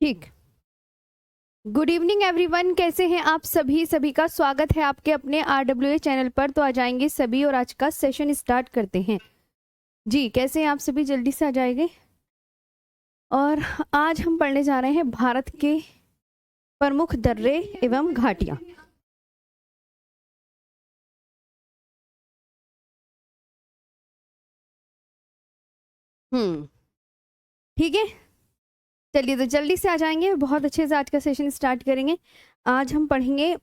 ठीक। Good evening everyone, कैसे हैं आप सभी? सभी का स्वागत है आपके अपने RWA चैनल पर। तो आ जाएंगे सभी और आज का सेशन स्टार्ट करते हैं। जी, कैसे हैं आप सभी? जल्दी से आ जाएंगे। और आज हम पढ़ने जा रहे हैं भारत के प्रमुख दर्रे एवं घाटियां। ठीक है, चलिए तो जल्दी से आ जाएंगे। बहुत अच्छे से आज का सेशन स्टार्ट करेंगे। आज हम पढ़ेंगे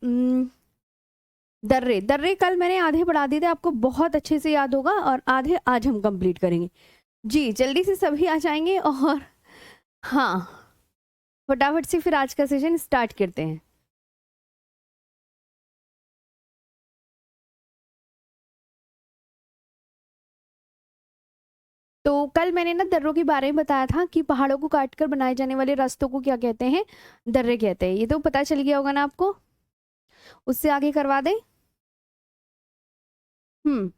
दर्रे। दर्रे कल मैंने आधे पढ़ा दिए थे, आपको बहुत अच्छे से याद होगा, और आधे आज हम कंप्लीट करेंगे। जी, जल्दी से सभी आ जाएंगे और हाँ, फटाफट से फिर आज का सेशन स्टार्ट करते हैं। तो कल मैंने ना दर्रों के बारे में बताया था कि पहाड़ों को काटकर बनाए जाने वाले रास्तों को क्या कहते हैं? दर्रे कहते हैं। ये तो पता चल गया होगा ना आपको। उससे आगे करवा दें? हम्म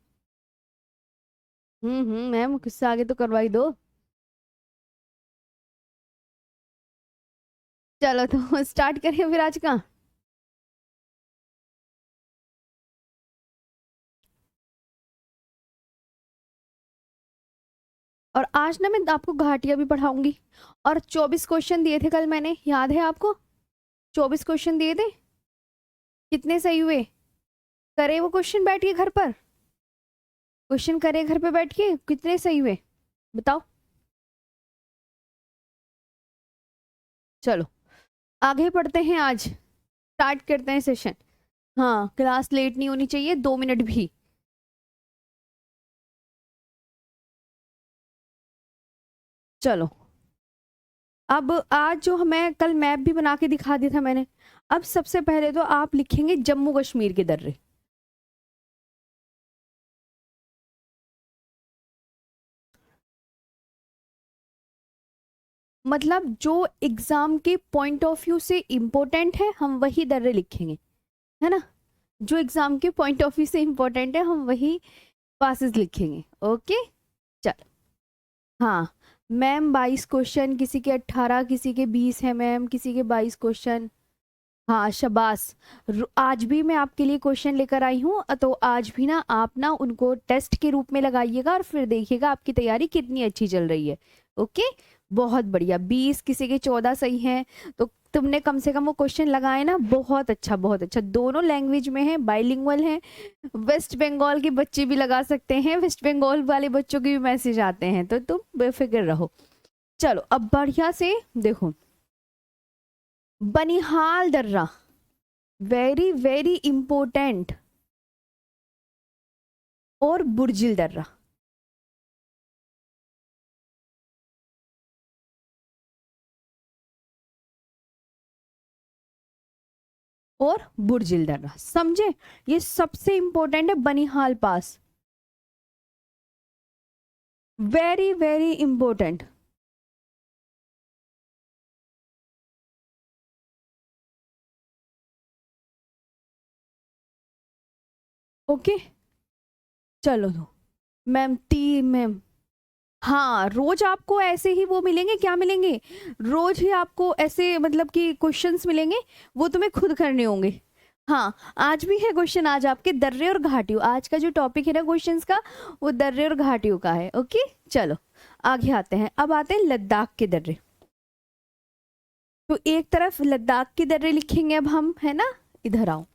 मैम, उससे आगे तो करवा ही दो। चलो तो स्टार्ट करें फिर आज का। और आज ना मैं आपको घाटियां भी पढ़ाऊंगी। और 24 क्वेश्चन दिए थे कल मैंने, याद है आपको? 24 क्वेश्चन दिए थे। कितने सही हुए? करे वो क्वेश्चन बैठ के घर पर? क्वेश्चन करे घर पे बैठ के, कितने सही हुए बताओ। चलो आगे पढ़ते हैं, आज स्टार्ट करते हैं सेशन। हाँ, क्लास लेट नहीं होनी चाहिए, 2 मिनट भी। चलो, अब आज जो मैं कल मैप भी बना के दिखा दिया था मैंने। अब सबसे पहले तो आप लिखेंगे जम्मू कश्मीर के दर्रे। मतलब जो एग्जाम के पॉइंट ऑफ व्यू से इम्पोर्टेंट है, हम वही दर्रे लिखेंगे, है ना? जो एग्जाम के पॉइंट ऑफ व्यू से इम्पोर्टेंट है, हम वही पासेस लिखेंगे। ओके, चलो। हाँ मैम, 22 क्वेश्चन, किसी के 18, किसी के 20 है मैम, किसी के 22 क्वेश्चन। हाँ शबाश। आज भी मैं आपके लिए क्वेश्चन लेकर आई हूँ, तो आज भी ना आप ना उनको टेस्ट के रूप में लगाइएगा और फिर देखिएगा आपकी तैयारी कितनी अच्छी चल रही है। ओके, बहुत बढ़िया। 20, किसी के 14 सही हैं। तो तुमने कम से कम वो क्वेश्चन लगाए ना, बहुत अच्छा बहुत अच्छा। दोनों लैंग्वेज में है, बाइलिंगुअल है। वेस्ट बंगाल के बच्चे भी लगा सकते हैं, वेस्ट बंगाल वाले बच्चों के भी मैसेज आते हैं, तो तुम बेफिक्र रहो। चलो अब बढ़िया से देखो। बनिहाल दर्रा, वेरी वेरी इंपॉर्टेंट। और बुर्जिल दर्रा। और बुर्जिल दर्रा, समझे? ये सबसे इंपॉर्टेंट है, Banihal pass. Very very important. Okay, चलो तो मैम टी मैम। हाँ, रोज आपको ऐसे ही वो मिलेंगे, क्या मिलेंगे? रोज ही आपको ऐसे मतलब कि क्वेश्चंस मिलेंगे, वो तुम्हें खुद करने होंगे। हाँ, आज भी है क्वेश्चन, आज आपके दर्रे और घाटियों, आज का जो टॉपिक है ना क्वेश्चंस का, वो दर्रे और घाटियों का है। ओके, चलो आगे आते हैं। अब आते हैं लद्दाख के दर्रे। तो एक तरफ लद्दाख के दर्रे लिखेंगे अब हम, है ना? इधर आओ।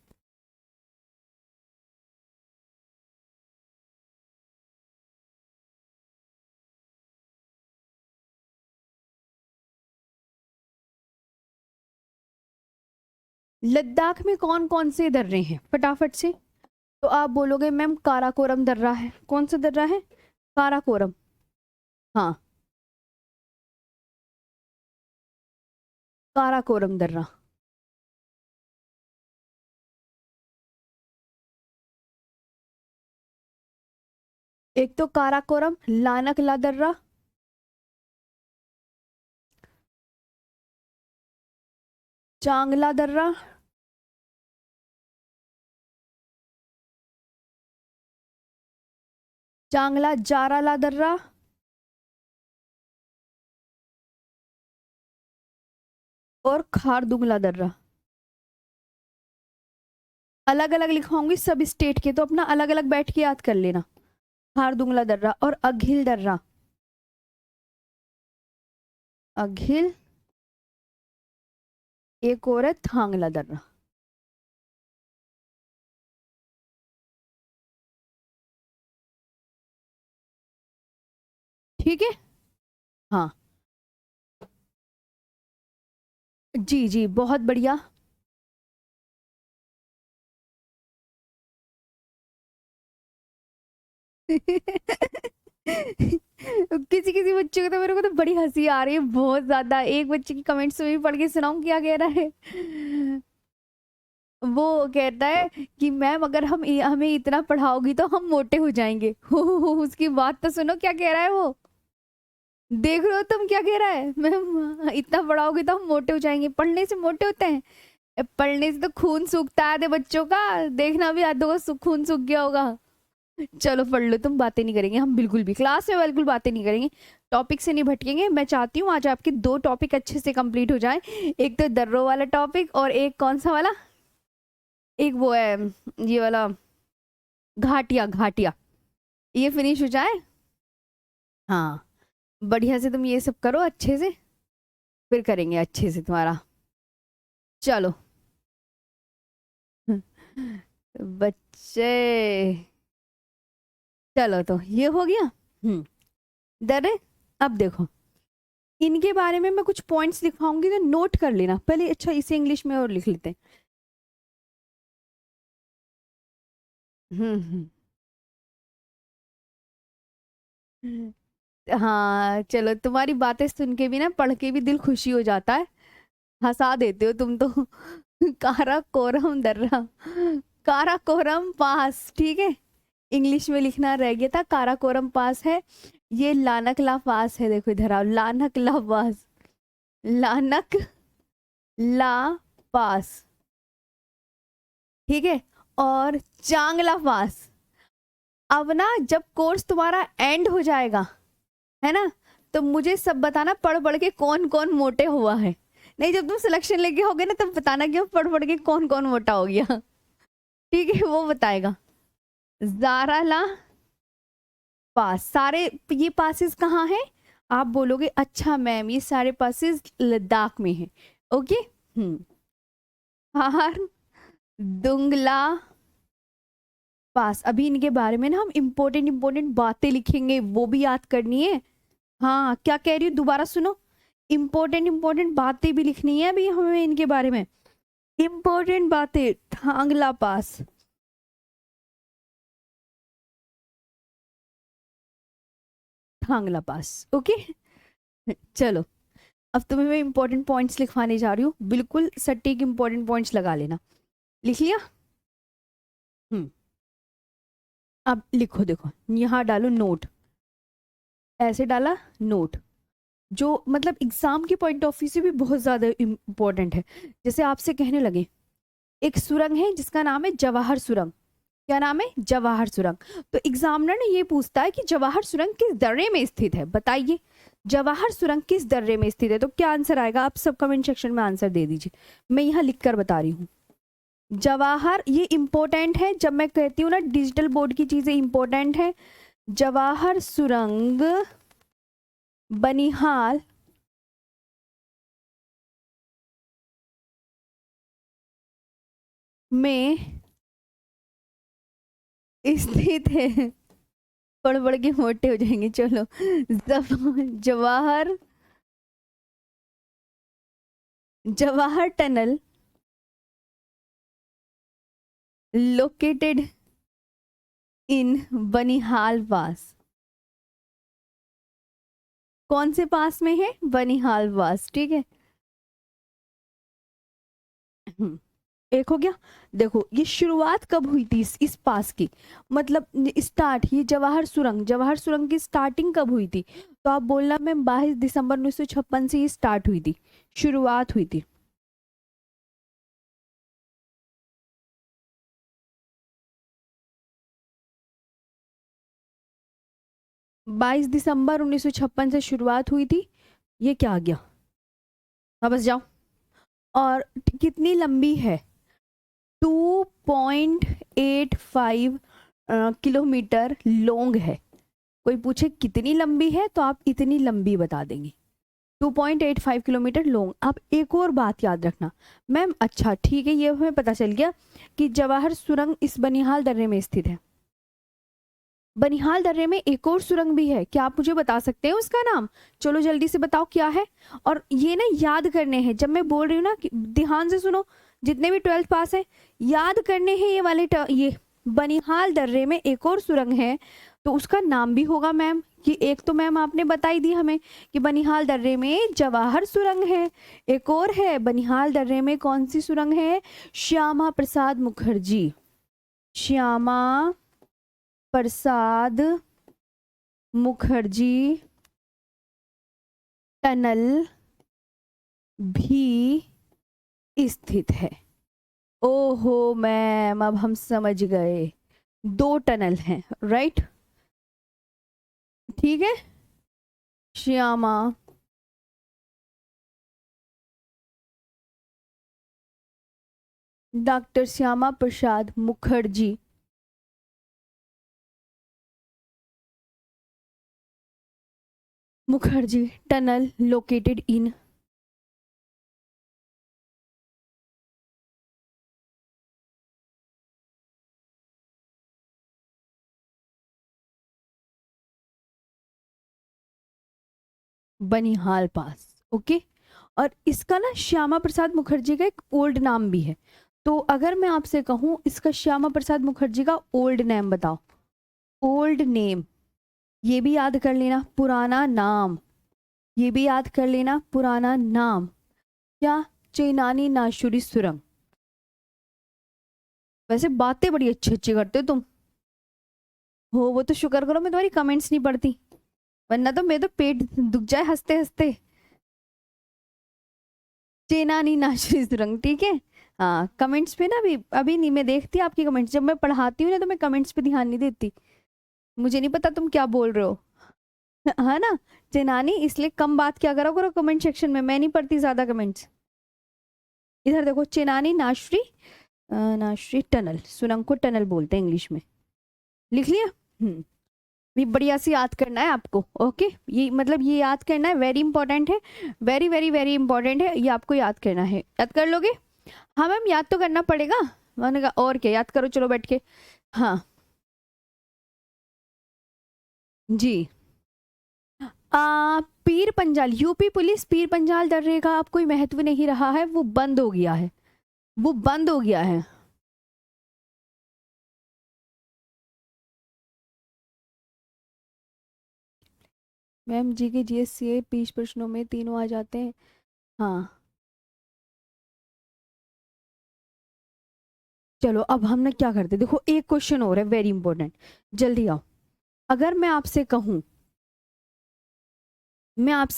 लद्दाख में कौन कौन से दर्रे हैं फटाफट से? तो आप बोलोगे मैम काराकोरम दर्रा है। कौन सा दर्रा है? काराकोरम। हाँ, काराकोरम दर्रा। एक तो काराकोरम, लानकला दर्रा, चांगला दर्रा, चांगला जाराला दर्रा, और खारदुंगला दर्रा। अलग अलग लिखवाऊंगी सब स्टेट के, तो अपना अलग अलग बैठ के याद कर लेना। खारदुंगला दर्रा और अघिल दर्रा। अघिल, एक और है थांगला दर्रा। ठीक है। हाँ जी जी, बहुत बढ़िया। किसी किसी बच्चे को तो, मेरे को तो बड़ी हंसी आ रही है बहुत ज्यादा। एक बच्चे की कमेंट्स में भी पढ़ के सुनाऊं क्या कह रहा है। वो कहता है कि मैम अगर हम हमें इतना पढ़ाओगी तो हम मोटे हो जाएंगे। उसकी बात तो सुनो क्या कह रहा है वो। देख रहे हो तुम क्या कह रहा है, मैम इतना पढ़ाओगे तो हम मोटे हो जाएंगे। पढ़ने से मोटे होते हैं? पढ़ने से तो खून सूखता है आधे बच्चों का। देखना भी आधों का खून सूख गया होगा। चलो पढ़ लो, तुम बातें नहीं करेंगे हम, बिल्कुल भी क्लास में बिल्कुल बातें नहीं करेंगे। टॉपिक से नहीं भटकेंगे। मैं चाहती हूँ आज आपके दो टॉपिक अच्छे से कंप्लीट हो जाए। एक तो दर्रो वाला टॉपिक, और एक कौन सा वाला, एक वो है ये वाला, घाटिया घाटिया, ये फिनिश हो जाए। हाँ, बढ़िया से तुम ये सब करो अच्छे से, फिर करेंगे अच्छे से तुम्हारा। चलो बच्चे, चलो तो ये हो गया। डरे? अब देखो, इनके बारे में मैं कुछ पॉइंट्स लिखवाऊंगी तो नोट कर लेना पहले। अच्छा, इसे इंग्लिश में और लिख लेते हैं। हम्म। हाँ चलो, तुम्हारी बातें सुन के भी ना, पढ़ के भी दिल खुशी हो जाता है। हंसा देते हो तुम तो। कारा कोरम दर्रा, कारा कोरम पास, ठीक है। इंग्लिश में लिखना रह गया था, कारा कोरम पास है। ये लानक ला पास है, देखो इधर आओ, लानक ला पास, लानक ला पास, ठीक है। और चांगला पास। अब ना जब कोर्स तुम्हारा एंड हो जाएगा, है ना, तो मुझे सब बताना पढ़ पढ़ के कौन कौन मोटे हुआ है। नहीं, जब तुम सिलेक्शन लेके होगे ना, तब बताना कि पढ़ पढ़ के कौन कौन मोटा हो गया। ठीक है, वो बताएगा। जाराला पास, सारे ये पासेस कहाँ हैं? आप बोलोगे अच्छा मैम ये सारे पासेस लद्दाख में हैं। ओके। हार दुंगला पास। अभी इनके बारे में ना हम इम्पोर्टेंट इम्पोर्टेंट बातें लिखेंगे, वो भी याद करनी है। हाँ, क्या कह रही हूँ दोबारा सुनो। इम्पोर्टेंट इम्पोर्टेंट बातें भी लिखनी है अभी हमें इनके बारे में। इम्पोर्टेंट बातें, थांगला पास, थांगला पास। ओके। चलो, अब तुम्हें मैं इंपॉर्टेंट पॉइंट्स लिखवाने जा रही हूँ, बिल्कुल सटीक इंपॉर्टेंट पॉइंट्स लगा लेना। लिख लिया? हम्म। अब लिखो, देखो यहाँ डालो नोट, ऐसे डाला नोट, जो मतलब एग्जाम के पॉइंट ऑफ व्यू से भी बहुत ज्यादा इंपॉर्टेंट है। जैसे आपसे कहने लगे, एक सुरंग है जिसका नाम है जवाहर सुरंग। क्या नाम है? जवाहर सुरंग। तो एग्जामिनर ने ये पूछता है कि जवाहर सुरंग किस दर्रे में स्थित है, बताइए। जवाहर सुरंग किस दर्रे में स्थित है, तो क्या आंसर आएगा? आप सब कमेंट सेक्शन में आंसर दे दीजिए, मैं यहाँ लिख कर बता रही हूँ। जवाहर, ये इंपॉर्टेंट है, जब मैं कहती हूँ ना डिजिटल बोर्ड की चीजें इंपॉर्टेंट है। जवाहर सुरंग बनिहाल में स्थित है। पढ़ पढ़ के मोटे हो जाएंगे। चलो, Jawahar, Jawahar tunnel located in Banihal pass. कौन से पास में है? बनिहाल पास, ठीक है। एक हो गया। देखो ये शुरुआत कब हुई थी इस पास की, मतलब स्टार्ट, ये जवाहर सुरंग, जवाहर सुरंग की स्टार्टिंग कब हुई थी? तो आप बोलना मैम 22 दिसंबर 1956 से ये स्टार्ट हुई थी, शुरुआत हुई थी। 22 दिसंबर 1956 से शुरुआत हुई थी। ये क्या आ गया? हाँ बस जाओ। और कितनी लंबी है? 2.85 किलोमीटर लॉन्ग है। कोई पूछे कितनी लंबी है तो आप इतनी लंबी बता देंगे, 2.85 किलोमीटर लॉन्ग। आप एक और बात याद रखना मैम, अच्छा ठीक है, ये हमें पता चल गया कि जवाहर सुरंग इस बनिहाल दर्रे में स्थित है। बनिहाल दर्रे में एक और सुरंग भी है, क्या आप मुझे बता सकते हैं उसका नाम? चलो जल्दी से बताओ क्या है। और ये ना याद करने हैं, जब मैं बोल रही हूँ ना कि ध्यान से सुनो, जितने भी 12th पास हैं याद करने हैं ये वाले ये बनिहाल दर्रे में एक और सुरंग है, तो उसका नाम भी होगा मैम। कि एक तो मैम आपने बताई दी हमें कि बनिहाल दर्रे में जवाहर सुरंग है, एक और है बनिहाल दर्रे में कौन सी सुरंग है? श्यामा प्रसाद मुखर्जी, श्यामा प्रसाद मुखर्जी टनल भी स्थित है। ओहो मैम, अब हम समझ गए, 2 टनल हैं, राइट? ठीक है, Shyama doctor Shyama Prasad Mukherjee tunnel located in Banihal pass. Okay, और इसका ना श्यामा प्रसाद मुखर्जी का एक ओल्ड नाम भी है। तो अगर मैं आपसे कहूँ इसका श्यामा प्रसाद मुखर्जी का ओल्ड नेम बताओ, ओल्ड नेम, ये भी याद कर लेना, पुराना नाम, ये भी याद कर लेना, पुराना नाम क्या? चेनानी नाशुरी सुरंग। वैसे बातें बड़ी अच्छी अच्छी करते हो तुम हो, वो तो शुक्र करो मैं तुम्हारी कमेंट्स नहीं पढ़ती, वरना तो मेरा तो पेट दुख जाए हंसते हंसते। चेनानी नाशुरी सुरंग, ठीक है। हाँ, कमेंट्स पे ना अभी अभी नहीं मैं देखती आपकी कमेंट्स, जब मैं पढ़ाती हूँ ना तो मैं कमेंट्स पे ध्यान नहीं देती, मुझे नहीं पता तुम क्या बोल रहे हो। है ना? चेनानी, इसलिए कम बात क्या करो करो कमेंट सेक्शन में, मैं नहीं पढ़ती ज्यादा कमेंट्स। इधर देखो, चेनानी नाशरी नाशरी टनल, सुरंग को टनल बोलते हैं इंग्लिश में, लिख लिया? भी बढ़िया से याद करना है आपको। ओके, ये मतलब ये याद करना है, वेरी इंपॉर्टेंट है, वेरी वेरी वेरी इंपॉर्टेंट है, ये आपको याद करना है। याद कर लोगे? हाँ मैम, याद तो करना पड़ेगा। मैंने कहा और क्या, याद करो चलो बैठ के। हाँ जी। पीर पंजाल, यूपी पुलिस पीर पंजाल दर्रे का अब कोई महत्व नहीं रहा है, वो बंद हो गया है, वो बंद हो गया है। मैम जी के जीएस से 20 प्रश्नों में तीनों आ जाते हैं। हाँ, चलो अब हम ना क्या करते हैं, देखो एक क्वेश्चन और है वेरी इंपॉर्टेंट, जल्दी आओ। अगर मैं आपसे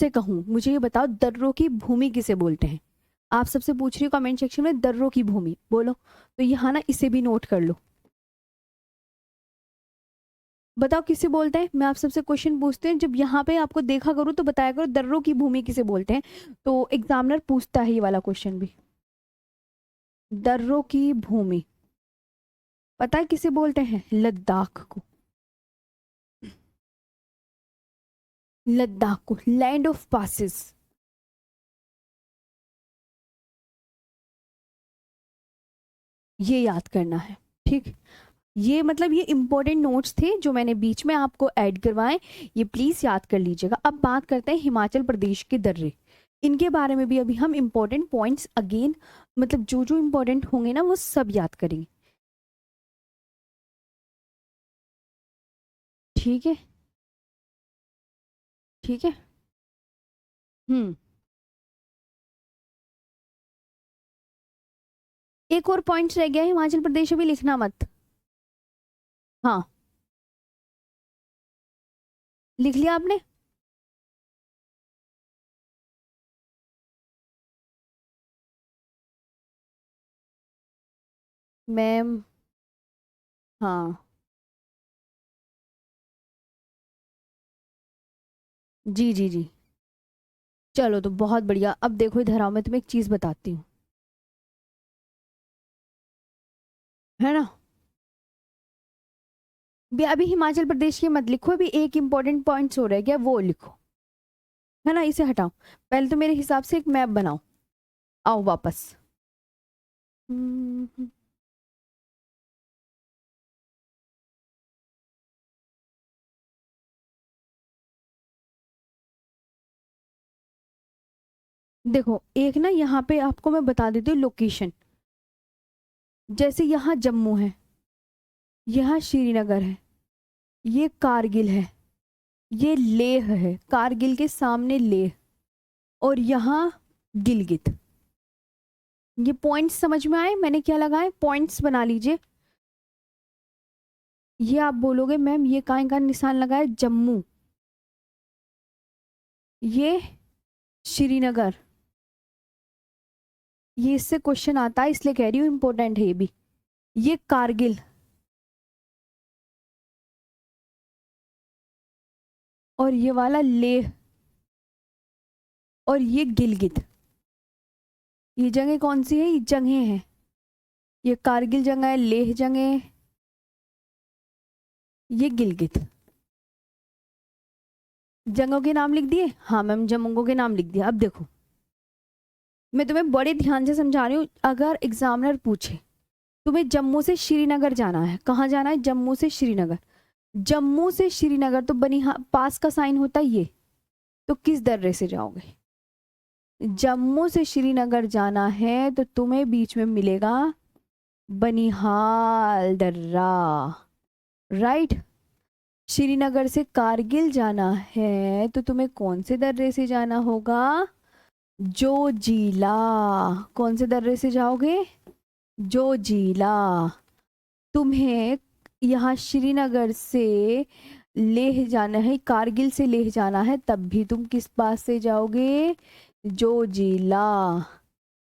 कहूं मुझे ये बताओ, दर्रों की भूमि किसे बोलते हैं? आप सबसे पूछ रही हो कमेंट सेक्शन में, दर्रों की भूमि बोलो, तो यहाँ ना इसे भी नोट कर लो। बताओ किसे बोलते हैं? मैं आप सबसे क्वेश्चन पूछते हैं, जब यहाँ पे आपको देखा करूँ तो बताया करो दर्रों की भूमि किसे बोलते हैं, तो एग्जामिनर पूछता है ये वाला क्वेश्चन भी। दर्रों की भूमि पता है किसे बोलते हैं? लद्दाख को, लद्दाख को लैंड ऑफ पासिस। ये याद करना है, ठीक। ये मतलब ये इंपॉर्टेंट नोट्स थे जो मैंने बीच में आपको ऐड करवाए, ये प्लीज याद कर लीजिएगा। अब बात करते हैं हिमाचल प्रदेश के दर्रे, इनके बारे में भी अभी हम इंपॉर्टेंट पॉइंट्स अगेन, मतलब जो जो इंपॉर्टेंट होंगे ना वो सब याद करेंगे, ठीक है? ठीक है। हम्म, एक और पॉइंट रह गया है, हिमाचल प्रदेश अभी लिखना मत। हाँ, लिख लिया आपने? मैम, हाँ, जी जी जी। चलो तो बहुत बढ़िया, अब देखो इधर आओ, मैं तुम्हें एक चीज बताती हूँ। है ना। अभी हिमाचल प्रदेश के मत लिखो, अभी एक इम्पोर्टेंट पॉइंट्स हो रहा है क्या वो लिखो, है ना। इसे हटाओ, पहले तो मेरे हिसाब से एक मैप बनाओ। आओ वापस। हम्म, देखो एक ना यहाँ पे आपको मैं बता देती हूँ लोकेशन। जैसे यहाँ जम्मू है, यहाँ श्रीनगर है, ये कारगिल है, ये लेह है, कारगिल के सामने लेह, और यहाँ गिलगित। ये पॉइंट्स समझ में आए मैंने क्या लगाए, पॉइंट्स बना लीजिए। ये आप बोलोगे मैम ये कहाँ निशान लगाए, जम्मू, ये श्रीनगर, ये इससे क्वेश्चन आता है इसलिए कह रही हूँ इंपॉर्टेंट है ये भी। ये कारगिल, और ये वाला लेह, और ये गिलगित। ये जगह कौन सी है, ये जगह है, ये कारगिल जगह है, लेह जगह है, ये गिलगित। जगहों के नाम लिख दिए, हाँ मैम जगहों के नाम लिख दिया। अब देखो मैं तुम्हें बड़े ध्यान से समझा रही हूँ, अगर एग्जामिनर पूछे तुम्हें जम्मू से श्रीनगर जाना है, कहाँ जाना है, जम्मू से श्रीनगर, जम्मू से श्रीनगर तो बनी पास का साइन होता है ये, तो किस दर्रे से जाओगे, जम्मू से श्रीनगर जाना है तो तुम्हें बीच में मिलेगा बनिहाल दर्रा, राइट। श्रीनगर से कारगिल जाना है तो तुम्हें कौन से दर्रे से जाना होगा, जोजिला। कौन से दर्रे से जाओगे, जोजिला। तुम्हें यहाँ श्रीनगर से लेह जाना है, कारगिल से लेह जाना है, तब भी तुम किस पास से जाओगे, जोजिला।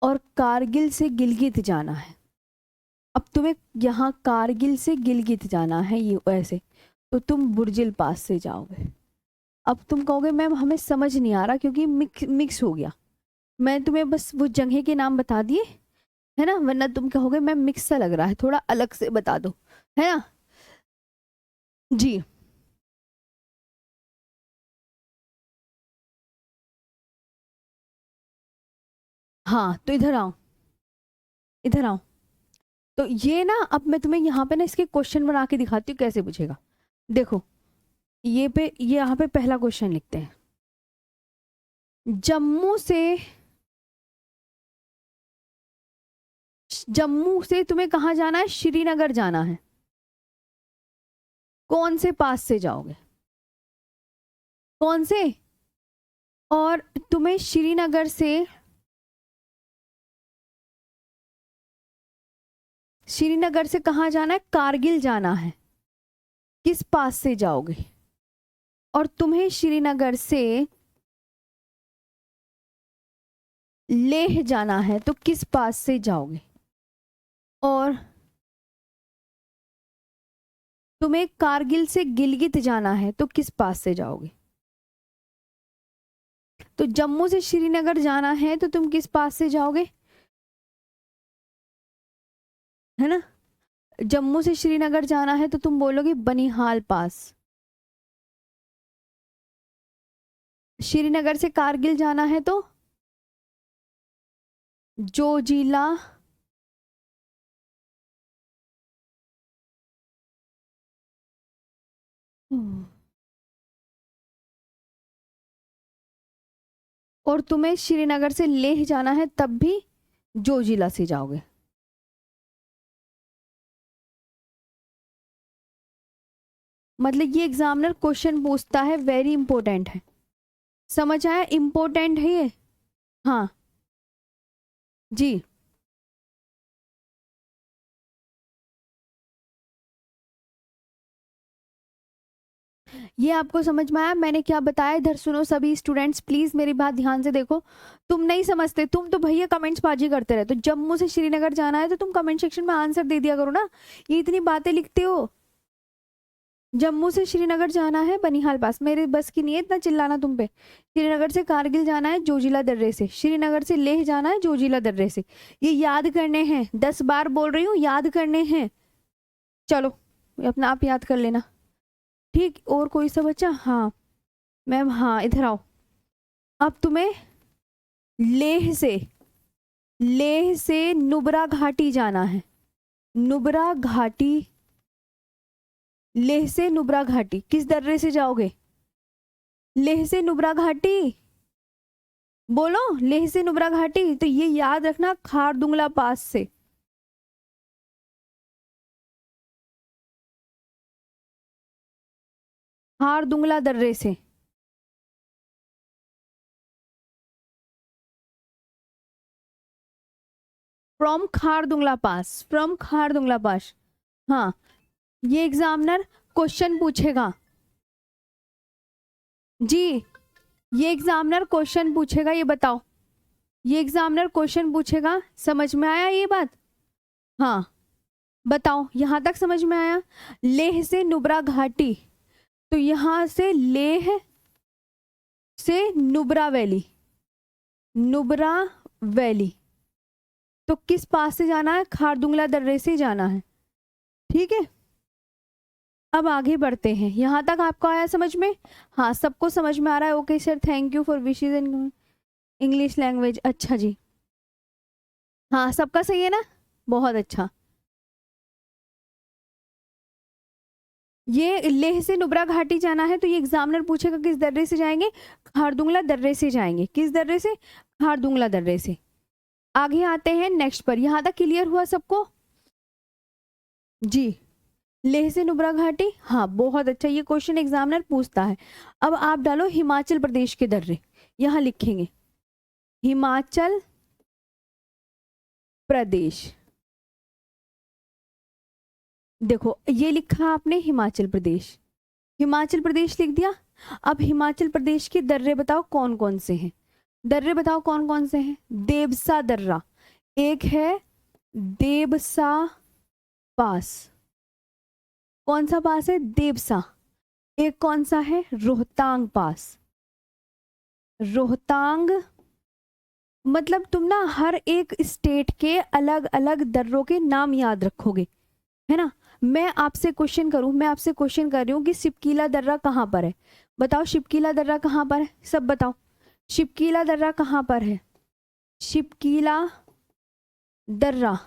और कारगिल से गिलगित जाना है, अब तुम्हें यहाँ कारगिल से गिलगित जाना है ये ऐसे, तो तुम बुर्जिल पास से जाओगे। अब तुम कहोगे मैम हमें समझ नहीं आ रहा क्योंकि मिक्स हो गया, मैं तुम्हें बस वो जगह के नाम बता दिए, है ना, वरना तुम कहोगे मैम मिक्स सा लग रहा है, थोड़ा अलग से बता दो, है ना। जी हाँ, तो इधर आओ, इधर आओ। तो ये ना अब मैं तुम्हें यहाँ पे ना इसके क्वेश्चन बना के दिखाती हूँ कैसे पूछेगा। देखो ये यहाँ पे पहला क्वेश्चन लिखते हैं, जम्मू से तुम्हें कहाँ जाना है, श्रीनगर जाना है, कौन से पास से जाओगे, कौन से, और तुम्हें श्रीनगर से कहाँ जाना है, कारगिल जाना है, किस पास से जाओगे, और तुम्हें श्रीनगर से लेह जाना है तो किस पास से जाओगे, और तुम्हें कारगिल से गिलगित जाना है तो किस पास से जाओगे। तो जम्मू से श्रीनगर जाना है तो तुम किस पास से जाओगे, है ना, जम्मू से श्रीनगर जाना है तो तुम बोलोगे बनिहाल पास, श्रीनगर से कारगिल जाना है तो जोजिला, और तुम्हें श्रीनगर से लेह जाना है तब भी जोजिला से जाओगे। मतलब ये एग्जामिनर क्वेश्चन पूछता है, वेरी इंपॉर्टेंट है, समझ आया, इंपॉर्टेंट है ये। हाँ जी, ये आपको समझ में आया मैंने क्या बताया, इधर सुनो सभी स्टूडेंट्स प्लीज मेरी बात ध्यान से देखो। तुम नहीं समझते, तुम तो भैया कमेंट्स बाजी करते रहते हो, जम्मू से श्रीनगर जाना है तो तुम कमेंट सेक्शन में आंसर दे दिया करो ना, ये इतनी बातें लिखते हो। जम्मू से श्रीनगर जाना है बनिहाल पास, मेरे बस की नहीं है इतना चिल्लाना तुम पे। श्रीनगर से कारगिल जाना है जोजिला दर्रे से, श्रीनगर से लेह जाना है जोजिला दर्रे से। ये याद करने हैं, 10 बार बोल रही हूँ, याद करने हैं। चलो अपना आप याद कर लेना। ठीक, और कोई सा बच्चा? हाँ मैम, हाँ इधर आओ। अब तुम्हें लेह से नुब्रा घाटी जाना है। नुब्रा घाटी, लेह से नुब्रा घाटी किस दर्रे से जाओगे? लेह से नुब्रा घाटी बोलो, लेह से नुब्रा घाटी। तो ये याद रखना, खारदुंगला पास से। खारदुंगला दर्रे से। From Khardungla pass, from Khardungla pass. हाँ, ये एग्जामिनर क्वेश्चन पूछेगा जी, ये एग्जामिनर क्वेश्चन पूछेगा, ये बताओ। ये एग्जामिनर क्वेश्चन पूछेगा, समझ में आया ये बात? हाँ बताओ, यहां तक समझ में आया? लेह से नुब्रा घाटी, तो यहां से लेह से नुब्रा वैली, नुब्रा वैली, तो किस पास से जाना है? खारदुंगला दर्रे से जाना है। ठीक है, अब आगे बढ़ते हैं। यहां तक आपको आया समझ में? हाँ सबको समझ में आ रहा है? Okay sir, thank you for wishes in English language. अच्छा जी, हाँ सबका सही है ना? बहुत अच्छा। ये लेह से नुब्रा घाटी जाना है, तो ये एग्जामिनर पूछेगा किस दर्रे से जाएंगे? खारदुंगला दर्रे से जाएंगे। किस दर्रे से? खारदुंगला दर्रे से। आगे आते हैं नेक्स्ट पर। यहां तक क्लियर हुआ सबको? जी, लेह से नुब्रा घाटी, हाँ बहुत अच्छा, ये क्वेश्चन एग्जामिनर पूछता है। अब आप डालो हिमाचल प्रदेश के दर्रे, यहां लिखेंगे हिमाचल प्रदेश। देखो ये लिखा आपने हिमाचल प्रदेश, हिमाचल प्रदेश लिख दिया। अब हिमाचल प्रदेश के दर्रे बताओ कौन कौन से हैं? दर्रे बताओ कौन कौन से हैं? देवसा दर्रा, एक है देवसा पास। कौन सा पास है? देवसा। एक कौन सा है? रोहतांग पास। रोहतांग, मतलब तुम ना हर एक स्टेट के अलग अलग दर्रों के नाम याद रखोगे, है ना? मैं आपसे क्वेश्चन करूं, मैं आपसे क्वेश्चन कर रही हूँ कि शिपकीला दर्रा कहाँ पर है? बताओ शिपकीला दर्रा कहाँ पर है? सब बताओ, शिपकीला दर्रा कहाँ पर है? शिपकीला दर्रा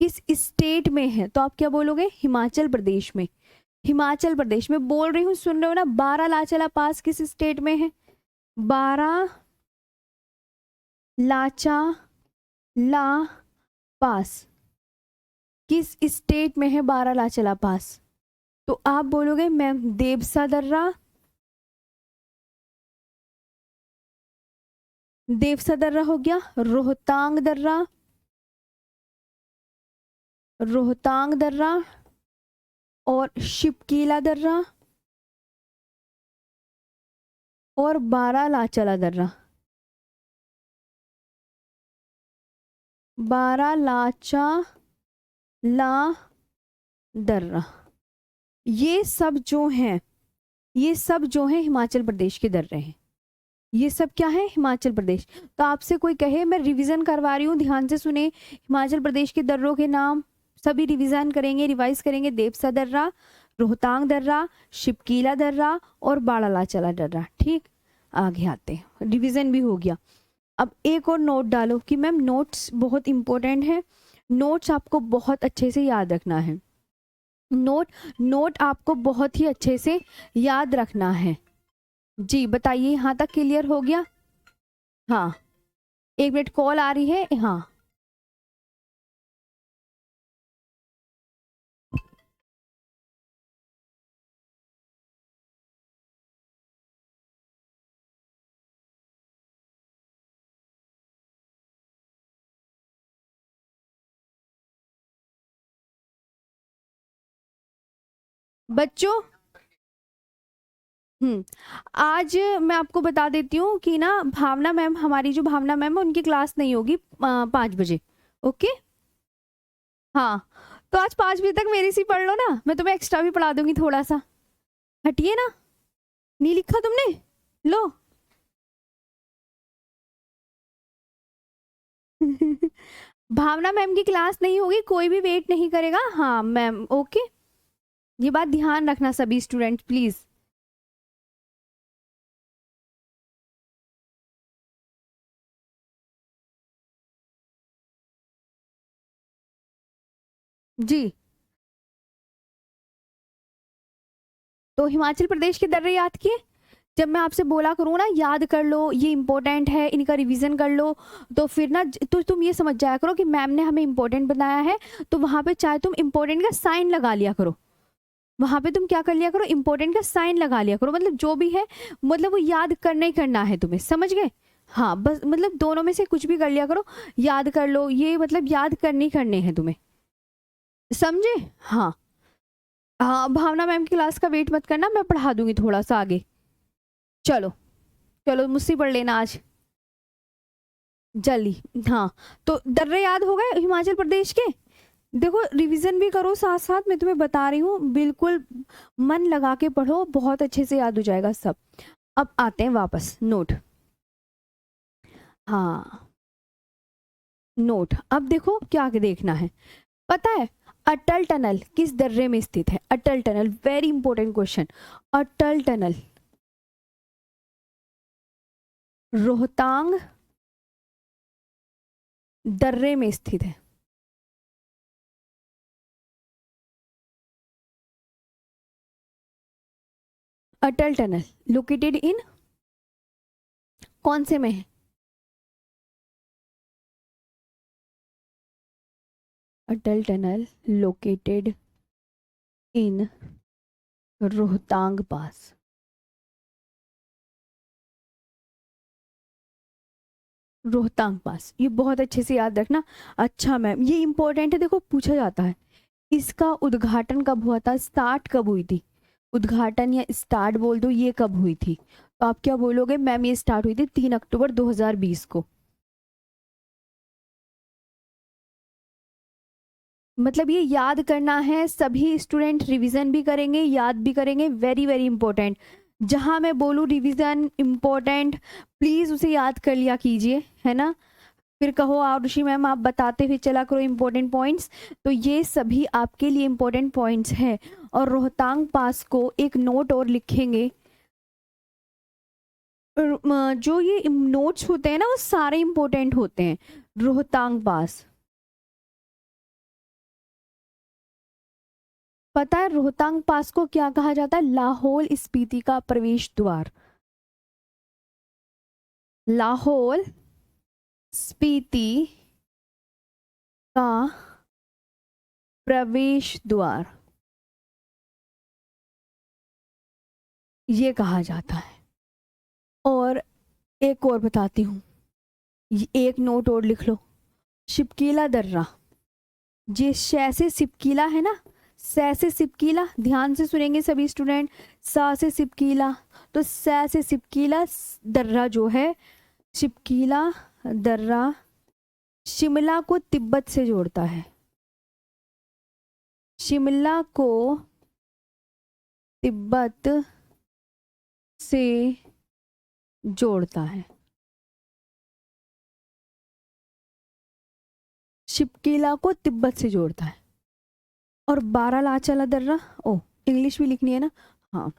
किस स्टेट में है? तो आप क्या बोलोगे? हिमाचल प्रदेश में। हिमाचल प्रदेश में बोल रही हूँ, सुन रहे हो ना? बारालाचाला पास किस स्टेट में है? बारालाचाला पास किस स्टेट में है? बारालाचाला पास। तो आप बोलोगे मैम देवसा दर्रा, देवसा दर्रा हो गया, रोहतांग दर्रा, रोहतांग दर्रा, और शिपकीला दर्रा, और बारालाचाला दर्रा। बारालाचाला दर्रा, ये सब जो हैं, ये सब जो हैं हिमाचल प्रदेश के दर्रे हैं। ये सब क्या है? हिमाचल प्रदेश। तो आपसे कोई कहे, मैं रिवीजन करवा रही हूँ, ध्यान से सुने, हिमाचल प्रदेश के दर्रों के नाम सभी रिवीजन करेंगे, रिवाइज करेंगे। देवसा दर्रा, रोहतांग दर्रा, शिपकीला दर्रा और बारालाचाला दर्रा। ठीक, आगे आते हैं, रिवीजन भी हो गया। अब एक और नोट डालो कि मैम नोट्स बहुत इंपॉर्टेंट है, नोट्स आपको बहुत अच्छे से याद रखना है। नोट आपको बहुत ही अच्छे से याद रखना है। जी बताइए, यहाँ तक क्लियर हो गया? हाँ, एक मिनट कॉल आ रही है। हाँ बच्चों, आज मैं आपको बता देती हूँ कि ना भावना मैम, हमारी जो भावना मैम है, उनकी क्लास नहीं होगी 5 बजे। ओके, हाँ तो आज 5 बजे तक मेरी सी पढ़ लो ना, मैं तुम्हें एक्स्ट्रा भी पढ़ा दूंगी थोड़ा सा। हटिए ना, नहीं लिखा तुमने, लो। भावना मैम की क्लास नहीं होगी, कोई भी वेट नहीं करेगा। हाँ मैम, ओके, ये बात ध्यान रखना सभी स्टूडेंट प्लीज। जी, तो हिमाचल प्रदेश के दर्रे याद किए। जब मैं आपसे बोला करूँ ना याद कर लो, ये इंपॉर्टेंट है, इनका रिवीजन कर लो, तो फिर ना तो तुम ये समझ जाया करो कि मैम ने हमें इंपॉर्टेंट बताया है, तो वहां पे चाहे तुम इंपॉर्टेंट का साइन लगा लिया करो, वहां पे तुम क्या कर लिया करो, इंपॉर्टेंट का साइन लगा लिया करो, मतलब जो भी है, मतलब वो याद करना ही करना है तुम्हें, समझ गए। हाँ बस, मतलब दोनों में से कुछ भी कर लिया करो, याद कर लो, ये मतलब याद करने करने हैं तुम्हें, समझे। हाँ हाँ, भावना मैम की क्लास का वेट मत करना, मैं पढ़ा दूंगी थोड़ा सा आगे। चलो, चलो मुझसे पढ़ लेना आज जल्दी। हाँ, तो दर्रे याद हो गए हिमाचल प्रदेश के। देखो रिवीजन भी करो साथ साथ, मैं तुम्हें बता रही हूँ, बिल्कुल मन लगा के पढ़ो, बहुत अच्छे से याद हो जाएगा सब। अब आते हैं वापस नोट। हाँ, नोट, अब देखो क्या देखना है, पता है अटल टनल किस दर्रे में स्थित है। अटल टनल, वेरी इंपॉर्टेंट क्वेश्चन। अटल टनल रोहतांग दर्रे में स्थित है। अटल टनल लोकेटेड इन, कौन से में है। अटल टनल लोकेटेड इन रोहतांग पास। रोहतांग पास, ये बहुत अच्छे से याद रखना। अच्छा मैम, ये इंपॉर्टेंट है, देखो पूछा जाता है। इसका उद्घाटन कब हुआ था, स्टार्ट कब हुई थी, उद्घाटन या स्टार्ट बोल दो, ये कब हुई थी, तो आप क्या बोलोगे मैम, ये स्टार्ट हुई थी 3 अक्टूबर 2020 को। मतलब ये याद करना है, सभी स्टूडेंट रिवीजन भी करेंगे, याद भी करेंगे, वेरी वेरी इंपॉर्टेंट। जहां मैं बोलूँ रिवीजन इंपॉर्टेंट, प्लीज उसे याद कर लिया कीजिए, है ना। फिर कहो आरुषि मैम आप बताते हुए चला करो इंपॉर्टेंट पॉइंट्स, तो ये सभी आपके लिए इंपॉर्टेंट पॉइंट्स हैं। और रोहतांग पास को एक नोट और लिखेंगे, जो ये नोट्स होते हैं ना वो सारे इंपॉर्टेंट होते हैं। रोहतांग पास, पता है रोहतांग पास को क्या कहा जाता है, लाहौल स्पीति का प्रवेश द्वार। लाहौल स्पीति का प्रवेश द्वार, ये कहा जाता है। और एक और बताती हूँ, एक नोट और लिख लो, शिपकीला दर्रा, ये शै से सिपकीला है ना, सै से सिपकीला, ध्यान से सुनेंगे सभी स्टूडेंट, सा से सिपकीला, तो सै से सिपकीला दर्रा जो है, शिपकीला दर्रा शिमला को तिब्बत से जोड़ता है। शिमला को तिब्बत से जोड़ता है। शिपकीला को तिब्बत से जोड़ता है। और बारालाचाला दर्रा, ओ इंग्लिश भी लिखनी है ना, हाँ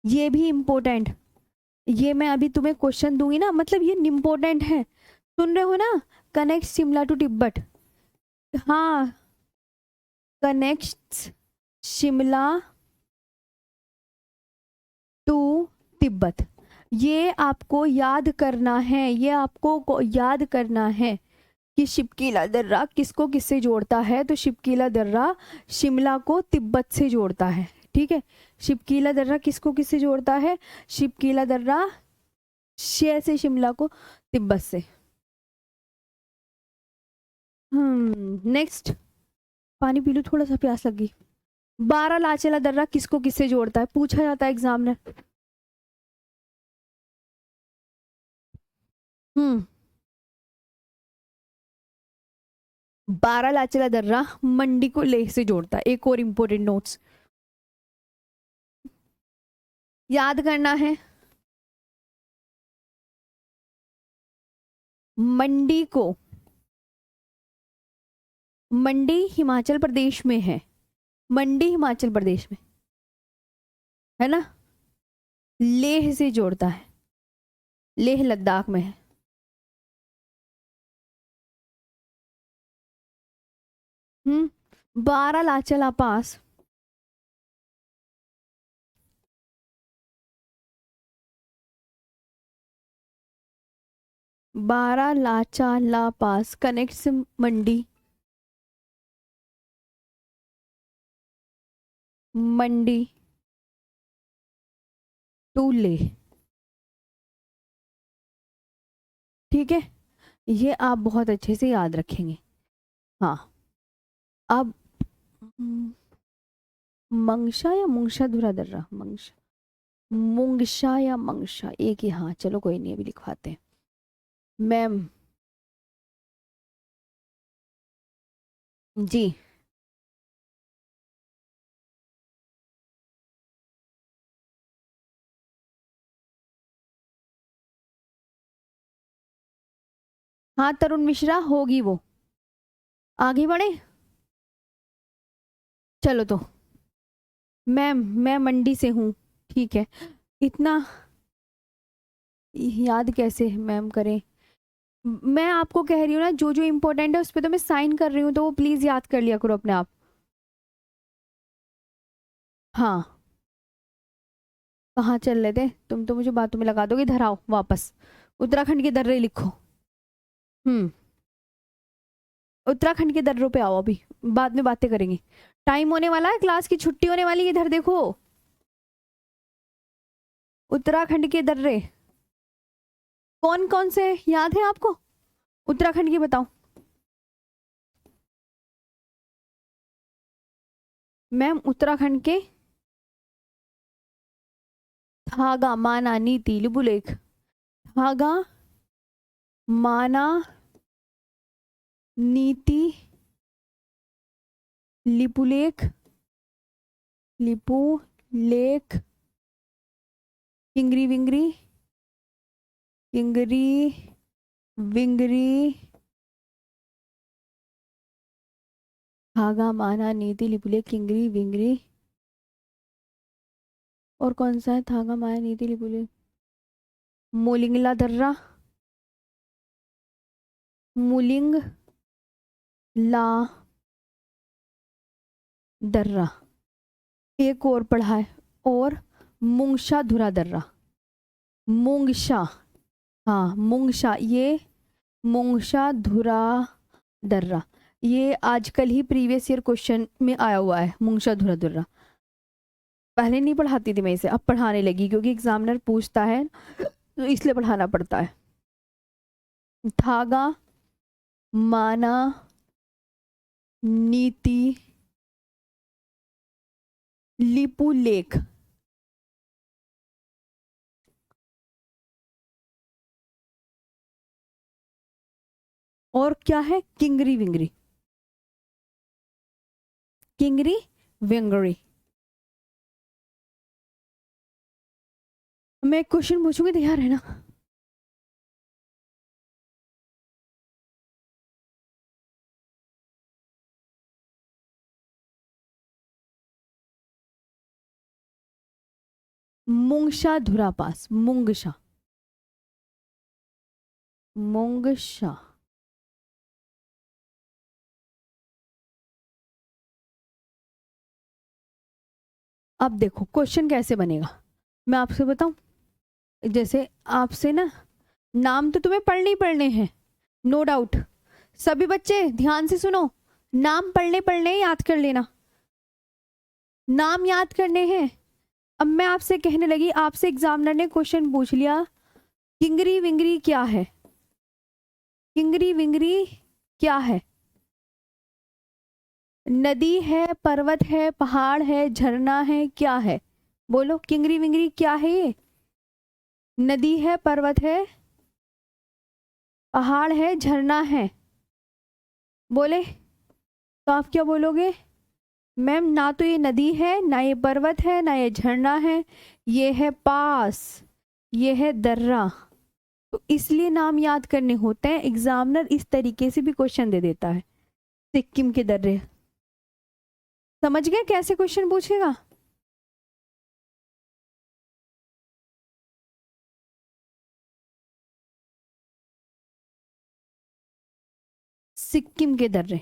ये भी इम्पोर्टेंट, ये मैं अभी तुम्हें क्वेश्चन दूंगी ना, मतलब ये इम्पोर्टेंट है, सुन रहे हो ना। कनेक्ट शिमला टू तिब्बत, हाँ कनेक्ट शिमला टू तिब्बत, ये आपको याद करना है, ये आपको याद करना है कि शिपकीला दर्रा किसको किससे जोड़ता है, तो शिपकीला दर्रा शिमला को तिब्बत से जोड़ता है, ठीक है। शिपकीला दर्रा किसको किससे जोड़ता है, शिपकीला दर्रा शे से शिमला को तिब्बत से। नेक्स्ट, पानी पी लो, थोड़ा सा प्यास लगी। बारालाचाला दर्रा किसको किससे जोड़ता है, पूछा जाता है एग्जाम में। हम्म, बारालाचाला दर्रा मंडी को लेह से जोड़ता है, एक और इम्पोर्टेंट नोट्स। याद करना है। मंडी को, मंडी हिमाचल प्रदेश में है, मंडी हिमाचल प्रदेश में है ना, लेह से जोड़ता है, लेह लद्दाख में है। Baralacha pass, Baralacha pass connects Mandi, Mandi to Leh. ठीक है, ये आप बहुत अच्छे से याद रखेंगे। हाँ, अब मंगशा या मुंगशा धुरा दर्रा, मंगशा, मुंगशा या मंगशा एक ही। हाँ चलो कोई नहीं, अभी लिखवाते हैं। मैम जी, हाँ तरुण मिश्रा होगी वो। आगे बढ़े, चलो तो मैम मैं मंडी से हूँ। ठीक है, इतना याद कैसे मैम करें, मैं आपको कह रही हूँ ना, जो जो इम्पोर्टेंट है उस पर तो मैं साइन कर रही हूँ, तो वो प्लीज याद कर लिया करो अपने आप। हाँ, कहाँ चल रहे थे तुम, तो मुझे बातों में लगा दोगे। इधर आओ वापस, उत्तराखंड के दर्रे लिखो। उत्तराखंड के दर्रों पे आओ, अभी बाद में बातें करेंगे, टाइम होने वाला है, क्लास की छुट्टी होने वाली है। इधर देखो, उत्तराखंड के दर्रे कौन कौन से याद है आपको, उत्तराखंड की बताओ। मैम उत्तराखंड के थागा माना नीति लिपुलेख, थागा माना नीति लिपुलेख, लिपुलेख, किंगरी विंगरी, किंगरी विंगरी, थागा माना नीति लिपुलेख, किंगरी विंगरी, और कौन सा है, थागा माया नीति लिपुलेख, मोलिंगला दर्रा, मुलिंग ला दर्रा, एक और पढ़ा है, और मुंगशा धुरा दर्रा, मुंगशा, हाँ मुंगशा, ये मुंगशा धुरा दर्रा, ये आजकल ही प्रीवियस ईयर क्वेश्चन में आया हुआ है, मुंगशा धुरा दर्रा। पहले नहीं पढ़ाती थी मैं इसे, अब पढ़ाने लगी क्योंकि एग्जामिनर पूछता है तो इसलिए पढ़ाना पड़ता है। थागा माना नीति लिपुलेख, और क्या है, किंगरी विंगरी, किंगरी विंगरी। मैं क्वेश्चन पूछूंगी, तैयार है ना। मुंगशा धुरा पास, मुंगशा, मुंगशा, अब देखो क्वेश्चन कैसे बनेगा, मैं आपसे बताऊं। जैसे आपसे ना, नाम तो तुम्हें पढ़ने ही पढ़ने हैं, नो डाउट। सभी बच्चे ध्यान से सुनो, नाम पढ़ने पढ़ने याद कर लेना, नाम याद करने हैं। अब मैं आपसे कहने लगी, आपसे एग्जामिनर ने क्वेश्चन पूछ लिया, किंगरी विंगरी क्या है, किंगरी विंगरी क्या है, नदी है, पर्वत है, पहाड़ है, झरना है, क्या है, बोलो किंगरी विंगरी क्या है ये। नदी है, पर्वत है, पहाड़ है, झरना है, बोले तो आप क्या बोलोगे, मैम ना तो ये नदी है, ना ये पर्वत है, ना ये झरना है, ये है पास, ये है दर्रा। तो इसलिए नाम याद करने होते हैं। एग्जामिनर इस तरीके से भी क्वेश्चन दे देता है। सिक्किम के दर्रे, समझ गए कैसे क्वेश्चन पूछेगा? सिक्किम के दर्रे,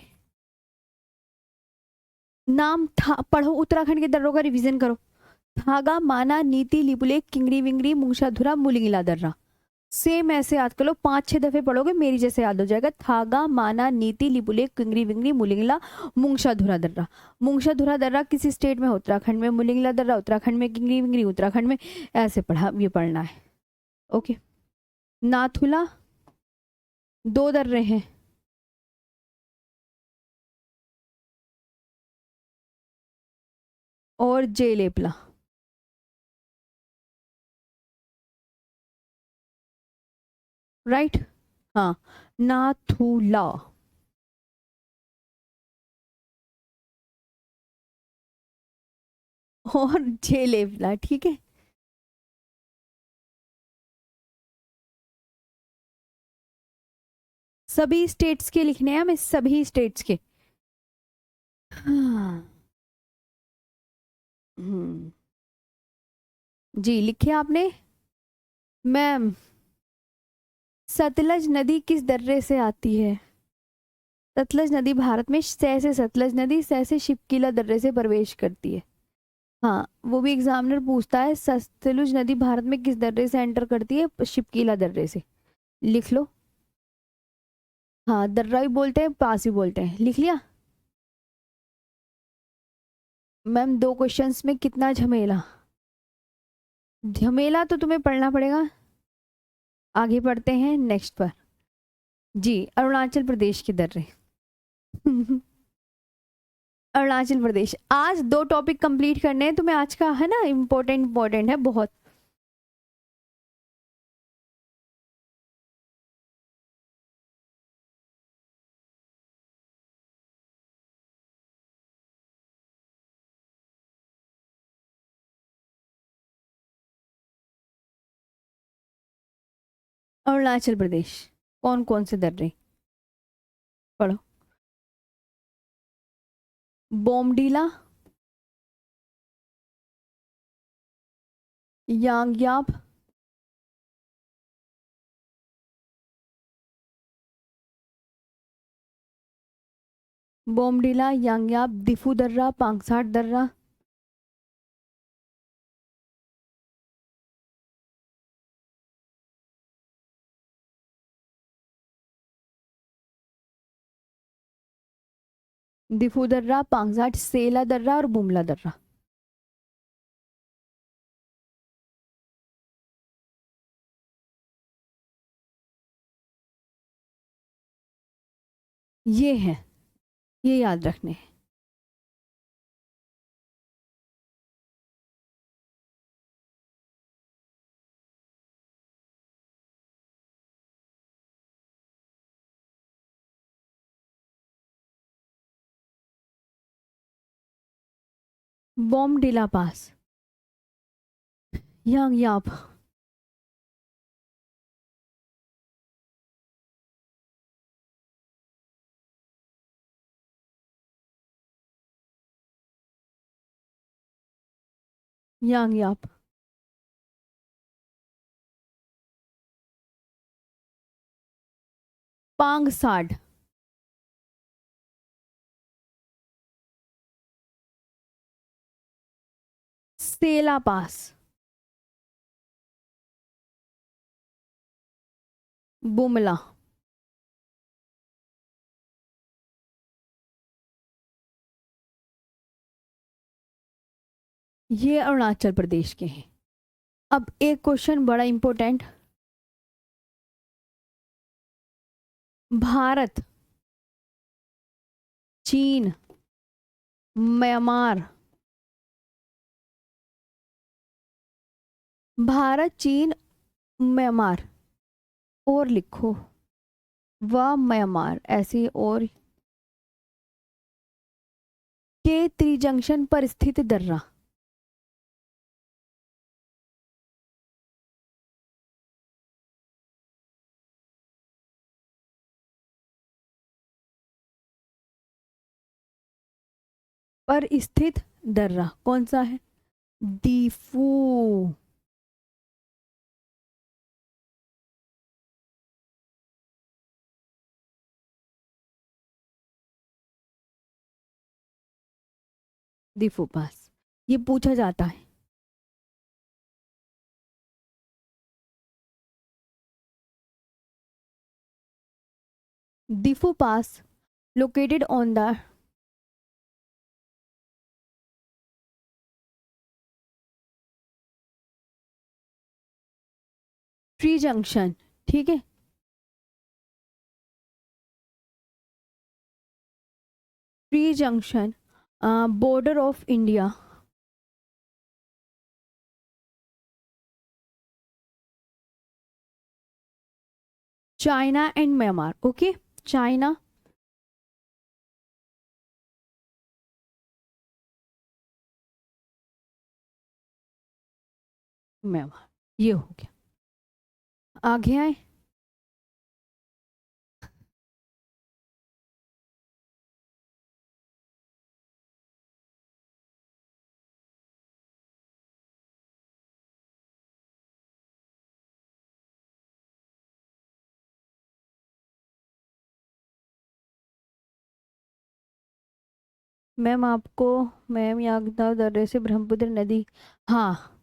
नाम था, पढ़ो उत्तराखंड के दर्रों का रिवीजन करो। थागा, माना, नीति, लिपुलेख, किंगरी विंगरी, मूंगशाधुरा, मुलिंगला दर्रा। सेम ऐसे याद कर लो, 5-6 दफे पढ़ोगे मेरी जैसे याद हो जाएगा। थागा, माना, नीति, लिपुलेख, किंगरी विंगरी, मुलिंगला, मूंगशाधुरा दर्रा। मूंगशाधुरा दर्रा किसी स्टेट में? उत्तराखंड में। मुलिंगला दर्रा उत्तराखंड में, किंगरी विंगरी उत्तराखंड में। ऐसे पढ़ा, ये पढ़ना है। ओके। नाथुला, 2 दर्रे हैं। और जेलेपला। राइट। हाँ, नाथुला और जेलेपला, ठीक है। सभी स्टेट्स के लिखने हैं हमें, सभी स्टेट्स के। हाँ। हम्म। जी, लिखे आपने? मैम, सतलज नदी किस दर्रे से आती है? सतलज नदी भारत में सह से सतलज नदी सह से शिपकीला दर्रे से प्रवेश करती है। हाँ, वो भी एग्जामिनर पूछता है, सतलुज नदी भारत में किस दर्रे से एंटर करती है? शिपकीला दर्रे से। लिख लो। हाँ, दर्रा भी बोलते हैं, पास भी बोलते हैं। लिख लिया? मैम, 2 क्वेश्चंस में कितना झमेला? झमेला तो तुम्हें पढ़ना पड़ेगा। आगे पढ़ते हैं नेक्स्ट पर। जी, अरुणाचल प्रदेश के दर्रे। अरुणाचल प्रदेश। आज 2 टॉपिक कंप्लीट करने हैं तुम्हें, आज का है ना, इम्पोर्टेंट इम्पोर्टेंट है बहुत। अरुणाचल प्रदेश, कौन कौन से दर्रे? पढ़ो। बोमडीला, यांगयाप, बोमडीला, यांगयाप, दिफू दर्रा, पांगसाट दर्रा। दिफू दर्रा, पांगसाट, सेला दर्रा और बुमला दर्रा। ये है, ये याद रखने हैं। बोमडीला पास, यांगयाप, यांगयाप, पांगसाट, सेला पास, बुमला। ये अरुणाचल प्रदेश के हैं। अब एक क्वेश्चन बड़ा इंपॉर्टेंट। भारत, चीन, म्यांमार। भारत, चीन, म्यांमार। और लिखो, व म्यांमार ऐसे और। के त्रिजंक्शन पर स्थित दर्रा। पर स्थित दर्रा कौन सा है? दीफू। दीफू पास ये पूछा जाता है। दीफू पास located on the tree junction, ठीक है, tree junction border of India, China and Myanmar. Okay, China Myanmar, ये हो गया। आगे आए, मैम आपको, मैम यागदा दर्रे से ब्रह्मपुत्र नदी, हाँ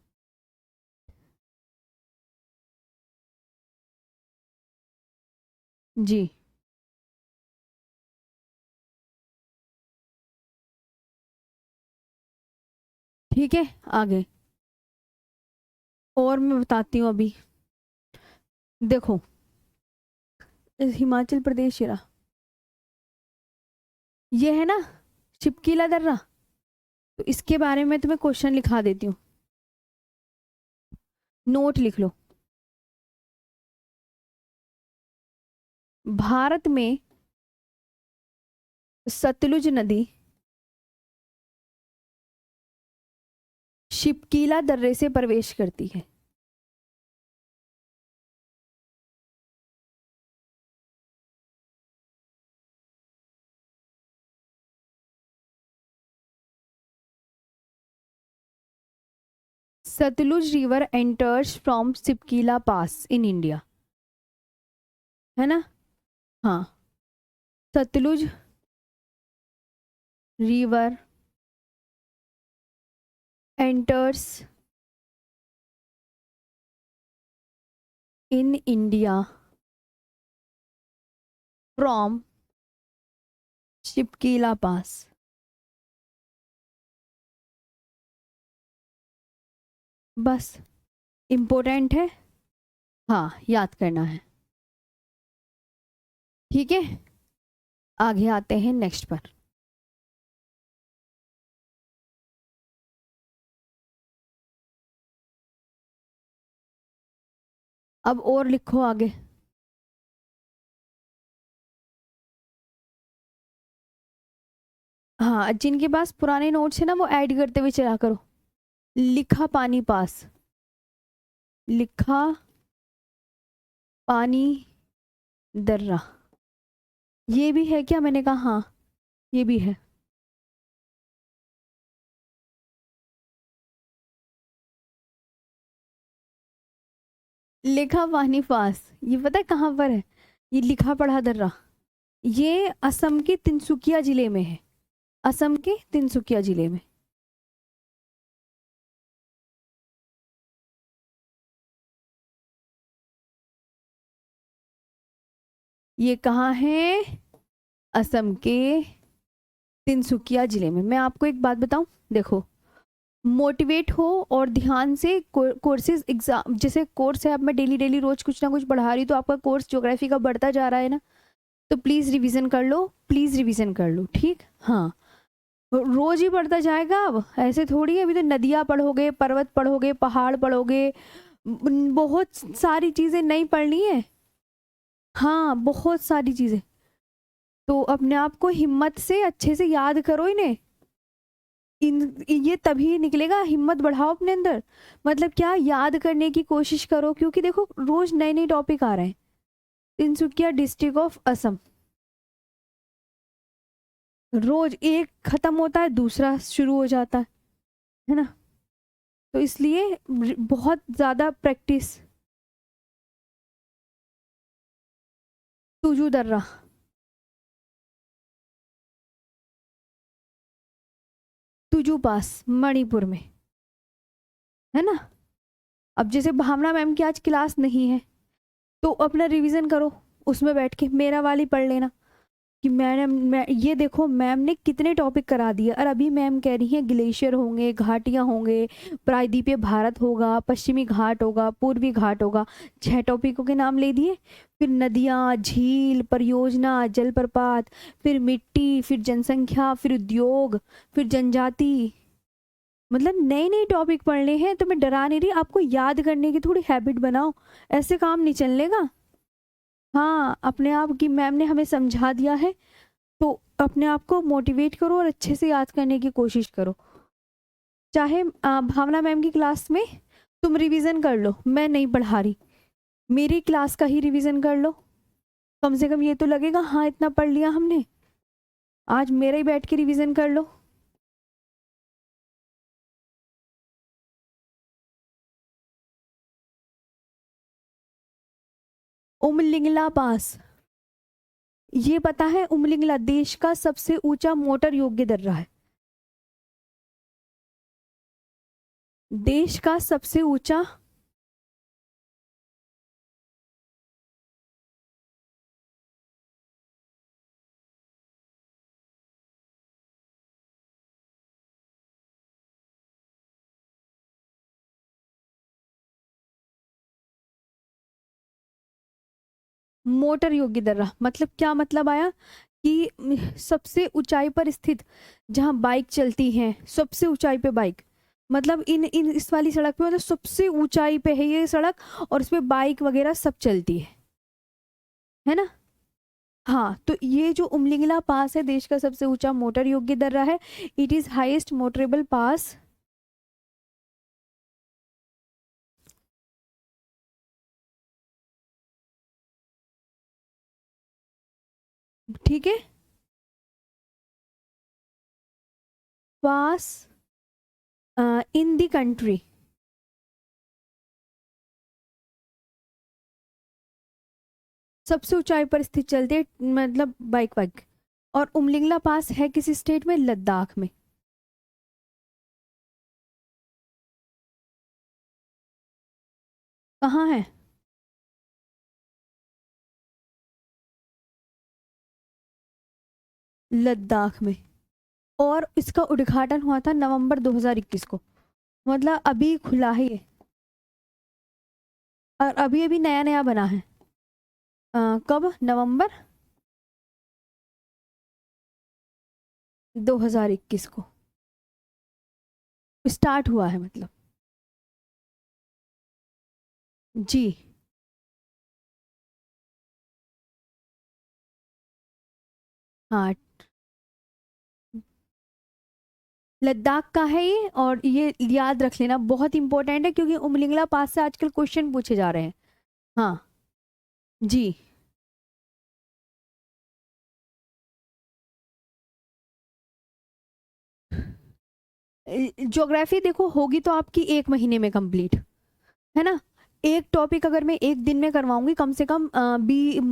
जी, ठीक है। आगे और मैं बताती हूँ अभी, देखो हिमाचल प्रदेश ये रहा, ये है ना शिपकीला दर्रा, तो इसके बारे में तुम्हें क्वेश्चन लिखा देती हूँ, नोट लिख लो। भारत में सतलुज नदी शिपकीला दर्रे से प्रवेश करती है। Sutlej river enters from Shipkila pass in India, है ना, हाँ, Sutlej river enters in India from Shipkila pass. बस इम्पोर्टेंट है, हाँ याद करना है, ठीक है। आगे आते हैं नेक्स्ट पर। अब और लिखो आगे, हाँ जिनके पास पुराने नोट्स है ना वो ऐड करते हुए चला करो। लिखा पानी पास, लिखा पानी दर्रा, ये भी है क्या? मैंने कहा हाँ ये भी है। लिखा पानी पास, ये पता है कहाँ पर है? ये लिखा पढ़ा दर्रा, ये असम के तिनसुकिया जिले में है, असम के तिनसुकिया जिले में। ये कहाँ है? असम के तिनसुकिया जिले में। मैं आपको एक बात बताऊं, देखो मोटिवेट हो और ध्यान से कोर्सेज एग्जाम, जैसे कोर्स है, अब मैं डेली डेली रोज कुछ ना कुछ पढ़ा रही हूँ, तो आपका कोर्स ज्योग्राफी का बढ़ता जा रहा है ना, तो प्लीज रिवीजन कर लो, प्लीज रिवीजन कर लो, ठीक, हाँ रोज ही बढ़ता जाएगा। अब ऐसे थोड़ी है, अभी तो नदियाँ पढ़ोगे, पर्वत पढ़ोगे, पहाड़ पढ़ोगे, बहुत सारी चीजें नहीं पढ़नी है, हाँ बहुत सारी चीजें, तो अपने आप को हिम्मत से अच्छे से याद करो इन्हें, ये तभी निकलेगा, हिम्मत बढ़ाओ अपने अंदर। मतलब क्या, याद करने की कोशिश करो, क्योंकि देखो रोज नए नए टॉपिक आ रहे हैं। तिनसुकिया डिस्ट्रिक्ट ऑफ असम, रोज एक खत्म होता है दूसरा शुरू हो जाता है ना। तो इसलिए बहुत ज्यादा प्रैक्टिस। तुजू दर्रा, तुजू पास मणिपुर में, है ना। अब जैसे भावना मैम की आज क्लास नहीं है, तो अपना रिवीजन करो उसमें बैठ के, मेरा वाली पढ़ लेना कि मैं ये देखो मैम ने कितने टॉपिक करा दिए। और अभी मैम कह रही हैं ग्लेशियर होंगे, घाटियां होंगे, प्रायद्वीपीय भारत होगा, पश्चिमी घाट होगा, पूर्वी घाट होगा। 6 टॉपिकों के नाम ले दिए। फिर नदियां, झील, परियोजना, जलप्रपात, फिर मिट्टी, फिर जनसंख्या, फिर उद्योग, फिर जनजाति। मतलब नए नए टॉपिक पढ़ने हैं। तो मैं डरा नहीं रही, आपको याद करने की थोड़ी हैबिट बनाओ, ऐसे काम नहीं चलेगा। हाँ, अपने आप की मैम ने हमें समझा दिया है, तो अपने आप को मोटिवेट करो और अच्छे से याद करने की कोशिश करो। चाहे भावना मैम की क्लास में तुम रिवीजन कर लो, मैं नहीं पढ़ा रही, मेरी क्लास का ही रिवीजन कर लो। कम से कम ये तो लगेगा हाँ इतना पढ़ लिया हमने। आज मेरा ही बैठ के रिवीजन कर लो। उमलिंगला पास, ये पता है उमलिंगला देश का सबसे ऊंचा मोटर योग्य दर्रा है। देश का सबसे ऊंचा, मोटर योग्य दर्रा मतलब क्या मतलब आया कि सबसे ऊंचाई पर स्थित, जहां बाइक चलती है सबसे ऊंचाई पे बाइक, मतलब इन इन इस वाली सड़क पे मतलब सबसे ऊंचाई पे है ये सड़क, और इसमें बाइक वगैरह सब चलती है ना। हाँ, तो ये जो उमलिंगला पास है देश का सबसे ऊंचा मोटर योग्य दर्रा है। It is highest motorable pass. ठीक है, पास इन द कंट्री। सबसे ऊंचाई पर स्थित चलते हैं, मतलब बाइक वाइक। और उमलिंगला पास है किस स्टेट में? लद्दाख में। कहाँ है? लद्दाख में। और इसका उद्घाटन हुआ था नवंबर 2021 को, मतलब अभी खुला है ये, और अभी अभी नया नया बना है। कब? नवंबर 2021 को स्टार्ट हुआ है मतलब। जी हाँ, लद्दाख का है ये, और ये याद रख लेना बहुत इंपॉर्टेंट है, क्योंकि उमलिंगला पास से आजकल क्वेश्चन पूछे जा रहे हैं। हाँ जी। ज्योग्राफी देखो होगी तो आपकी 1 महीने में कंप्लीट, है ना। एक टॉपिक अगर मैं एक दिन में करवाऊंगी, कम से कम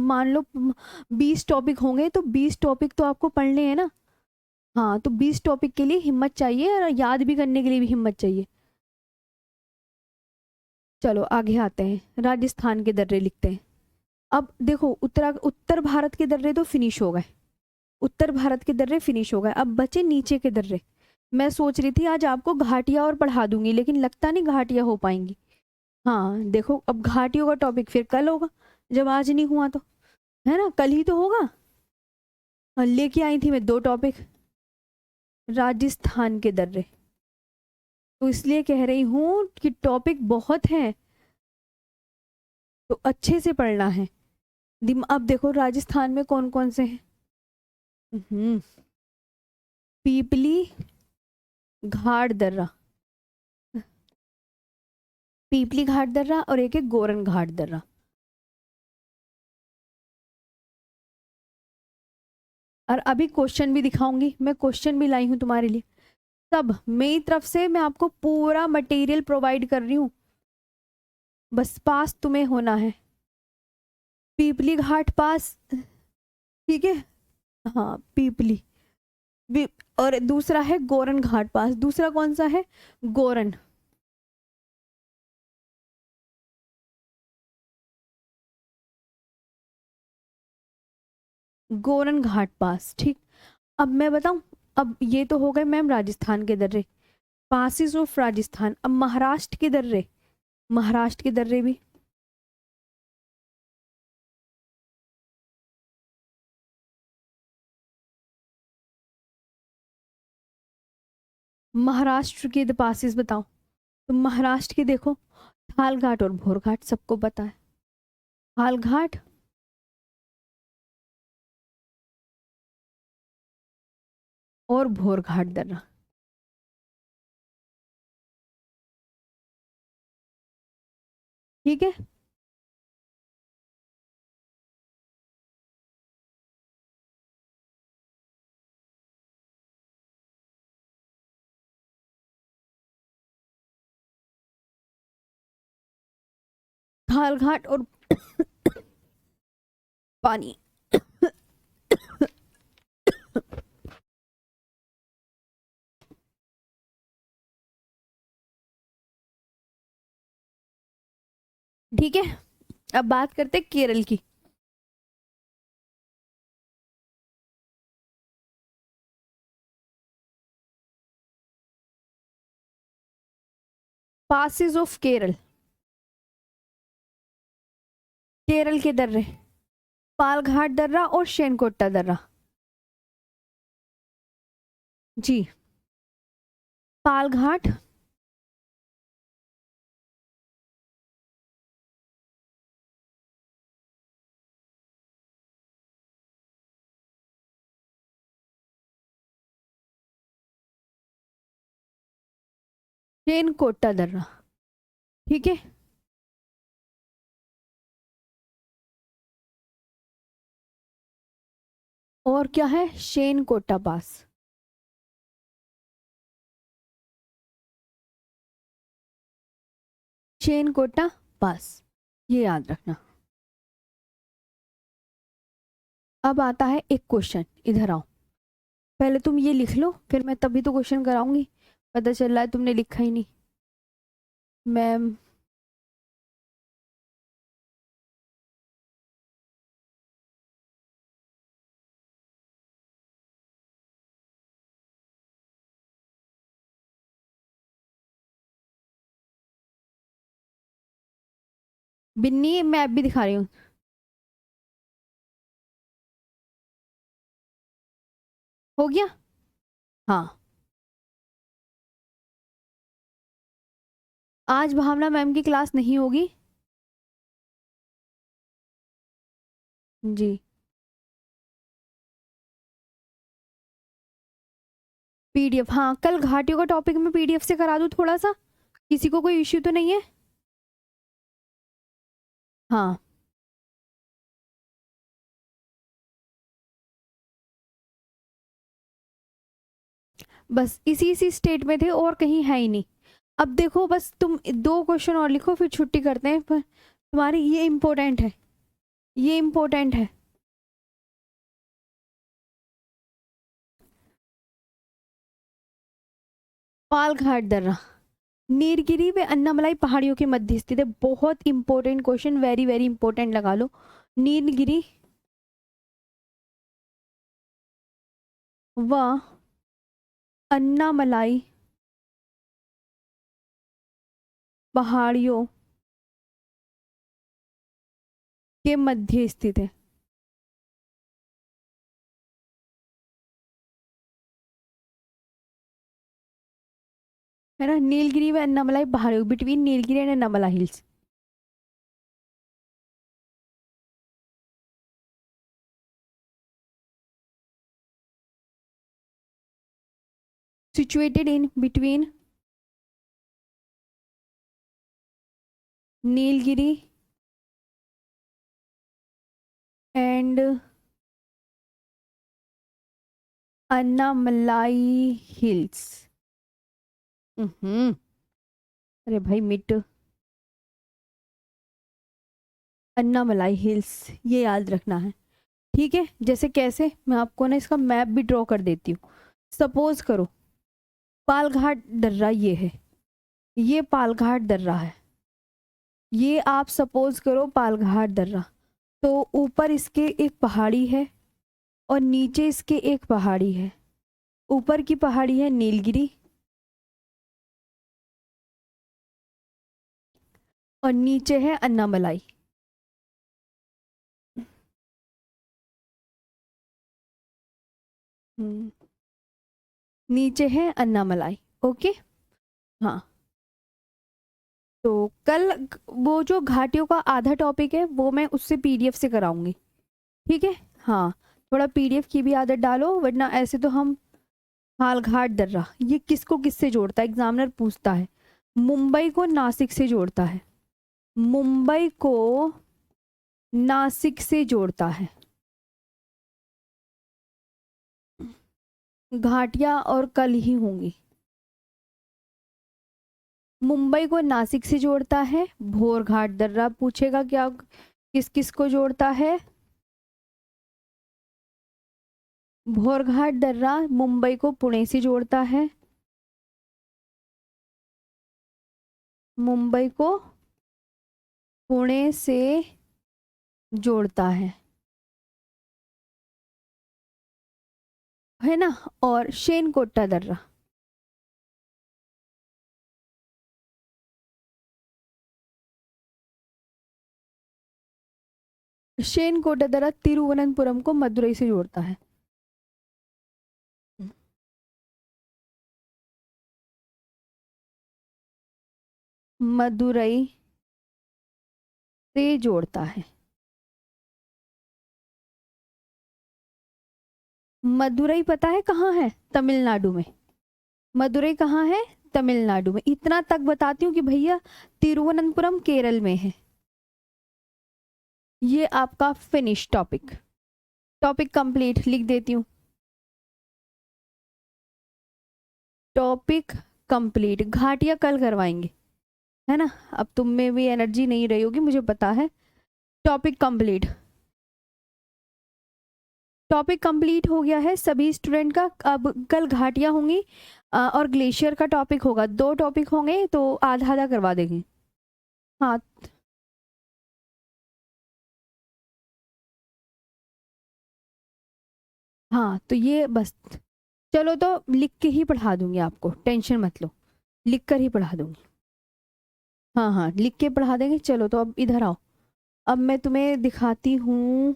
मान लो 20 टॉपिक होंगे, तो 20 टॉपिक तो आपको पढ़ने हैं ना। हाँ, तो 20 टॉपिक के लिए हिम्मत चाहिए, और याद भी करने के लिए भी हिम्मत चाहिए। चलो आगे आते हैं, राजस्थान के दर्रे लिखते हैं। अब देखो उत्तर भारत के दर्रे तो फिनिश हो गए, उत्तर भारत के दर्रे फिनिश हो गए, अब बचे नीचे के दर्रे। मैं सोच रही थी आज आपको घाटियां और पढ़ा दूंगी, लेकिन लगता नहीं घाटियां हो पाएंगी। हाँ देखो, अब घाटियों का टॉपिक फिर कल होगा, जब आज नहीं हुआ तो, है ना, कल ही तो होगा। लेके आई थी मैं 2 टॉपिक, राजस्थान के दर्रे, तो इसलिए कह रही हूँ कि टॉपिक बहुत हैं, तो अच्छे से पढ़ना है। अब देखो राजस्थान में कौन कौन से हैं। हम्म, पीपली, घाट दर्रा, पीपली घाट दर्रा, और एक है गोरन घाट दर्रा। और अभी क्वेश्चन भी दिखाऊंगी, मैं क्वेश्चन भी लाई हूं तुम्हारे लिए। सब मेरी तरफ से मैं आपको पूरा मटेरियल प्रोवाइड कर रही हूँ, बस पास तुम्हें होना है। पीपली घाट पास, ठीक है। हाँ पीपली और दूसरा है गोरन घाट पास। दूसरा कौन सा है? गोरन। गोरन घाट पास, ठीक। अब मैं बताऊं, अब ये तो हो गए मैम राजस्थान के दर्रे, पासिस ऑफ राजस्थान। अब महाराष्ट्र के दर्रे, महाराष्ट्र के दर्रे भी। महाराष्ट्र के द पासिस बताओ। तो महाराष्ट्र के देखो, थाल घाट और भोर घाट सबको पता है। थाल घाट और भोर घाट दर्रा, ठीक है। थाल घाट और पानी, ठीक है। अब बात करते हैं केरल की। पासिस ऑफ केरल, केरल के दर्रे, पालघाट दर्रा और शेनकोट्टा दर्रा। जी, पालघाट, शेनकोट्टा दर्रा, ठीक है। और क्या है? शेनकोट्टा पास, शेनकोट्टा पास, ये याद रखना। अब आता है एक क्वेश्चन, इधर आओ। पहले तुम ये लिख लो, फिर मैं तभी तो क्वेश्चन कराऊंगी। पता चल रहा है तुमने लिखा ही नहीं। मैम, बिन्नी मैप भी दिखा रही हूँ। हो गया? हाँ। आज भावना मैम की क्लास नहीं होगी। जी, पीडीएफ, हाँ कल घाटियों का टॉपिक मैं पीडीएफ से करा दूँ थोड़ा सा, किसी को कोई इश्यू तो नहीं है? हाँ, बस इसी इसी स्टेट में थे और कहीं है ही नहीं। अब देखो बस तुम दो क्वेश्चन और लिखो, फिर छुट्टी करते हैं। पर तुम्हारी ये इम्पोर्टेंट है, ये इम्पोर्टेंट है। पालघाट दर्रा नीलगिरी व अन्नामलाई पहाड़ियों के मध्य स्थित है। बहुत important question, very very important लगा लो। नीलगिरी व अन्नामलाई पहाड़ियों के मध्य स्थित है ना। नीलगिरी व अन्नामलाई पहाड़ियों, between Nilgiri and Annamalai hills. Situated in between Nilgiri and Annamalai hills. अरे भाई मिट, अन्नामलाई हिल्स, ये याद रखना है। ठीक है, जैसे कैसे, मैं आपको ना इसका मैप भी ड्रॉ कर देती हूँ। सपोज करो पालघाट दर्रा ये है, ये पालघाट दर्रा है, ये आप सपोज करो पालघाट दर्रा। तो ऊपर इसके एक पहाड़ी है और नीचे इसके एक पहाड़ी है। ऊपर की पहाड़ी है नीलगिरी और नीचे है अन्नामलाई। हम्म, नीचे है अन्नामलाई। ओके। हाँ, तो कल वो जो घाटियों का आधा टॉपिक है वो मैं उससे पीडीएफ से कराऊंगी। ठीक है। हाँ, थोड़ा पीडीएफ की भी आदत डालो, वरना ऐसे तो हम। हालघाट दर्रा ये किसको किससे जोड़ता है, एग्जामिनर पूछता है। मुंबई को नासिक से जोड़ता है, मुंबई को नासिक से जोड़ता है। घाटियां और कल ही होंगी। मुंबई को नासिक से जोड़ता है। भोर घाट दर्रा पूछेगा क्या, किस किस को जोड़ता है। भोर घाट दर्रा मुंबई को पुणे से जोड़ता है, मुंबई को पुणे से जोड़ता है ना। और शेनकोटा दर्रा, शेनकोटा दर्रा तिरुवनंतपुरम को मदुरई से जोड़ता है। मदुरई से जोड़ता है। मदुरई पता है कहाँ है, तमिलनाडु में। मदुरई कहाँ है, तमिलनाडु में। इतना तक बताती हूँ कि भैया तिरुवनंतपुरम केरल में है। ये आपका फिनिश टॉपिक, टॉपिक कंप्लीट लिख देती हूँ। टॉपिक कंप्लीट, घाटियां कल करवाएंगे, है ना। अब तुम में भी एनर्जी नहीं रही होगी मुझे पता है। टॉपिक कंप्लीट, टॉपिक कंप्लीट हो गया है सभी स्टूडेंट का। अब कल घाटियां होंगी और ग्लेशियर का टॉपिक होगा। दो टॉपिक होंगे तो आधा आधा करवा देंगे। हाँ। हाँ तो ये बस, चलो तो लिख के ही पढ़ा दूंगी आपको, टेंशन मत लो, लिख कर ही पढ़ा दूंगी। हाँ हाँ, लिख के पढ़ा देंगे। चलो तो अब इधर आओ, अब मैं तुम्हें दिखाती हूँ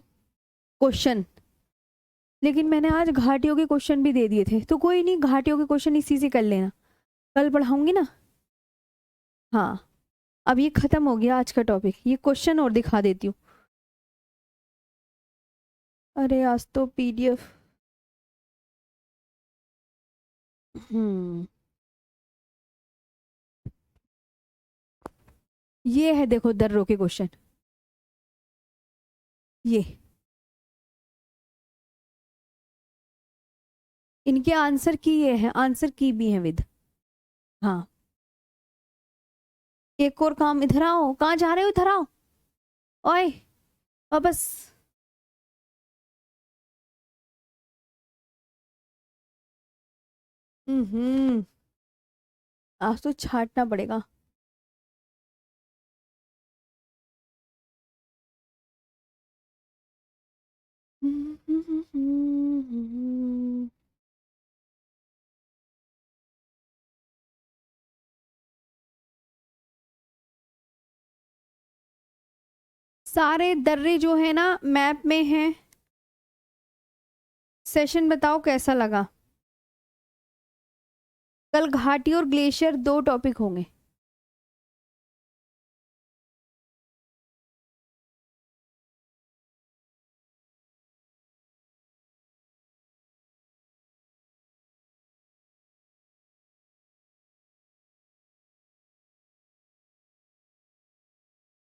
क्वेश्चन। लेकिन मैंने आज घाटियों के क्वेश्चन भी दे दिए थे, तो कोई नहीं, घाटियों के क्वेश्चन इसी से कर लेना, कल पढ़ाऊंगी ना। हाँ, अब ये खत्म हो गया आज का टॉपिक, ये क्वेश्चन और दिखा देती हूँ। अरे आज तो पीडीएफ। हम्म, ये है देखो दर्रों के क्वेश्चन, ये इनके आंसर की, ये है आंसर की भी है विद। हाँ, एक और काम, इधर आओ, कहाँ जा रहे हो, इधर आओ। ओए, बस। हम्म, आज तो छांटना पड़ेगा। सारे दर्रे जो है ना मैप में हैं। सेशन बताओ कैसा लगा। कल घाटी और ग्लेशियर दो टॉपिक होंगे।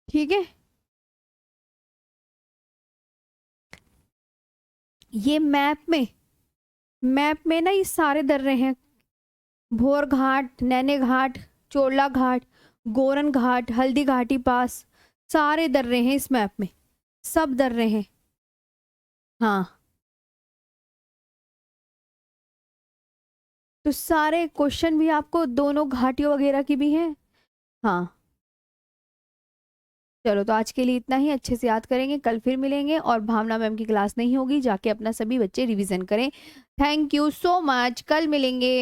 ठीक है, ये मैप में ना ये सारे दर्रे हैं, भोर घाट, नैने घाट, चोला घाट, गोरन घाट, हल्दी घाटी पास, सारे दर्रे हैं इस मैप में, सब दर्रे हैं। हाँ, तो सारे क्वेश्चन भी आपको दोनों घाटियों वगैरह की भी हैं। हाँ, चलो तो आज के लिए इतना ही, अच्छे से याद करेंगे, कल फिर मिलेंगे। और भावना मैम की क्लास नहीं होगी, जाके अपना सभी बच्चे रिवीजन करें। थैंक यू सो मच, कल मिलेंगे।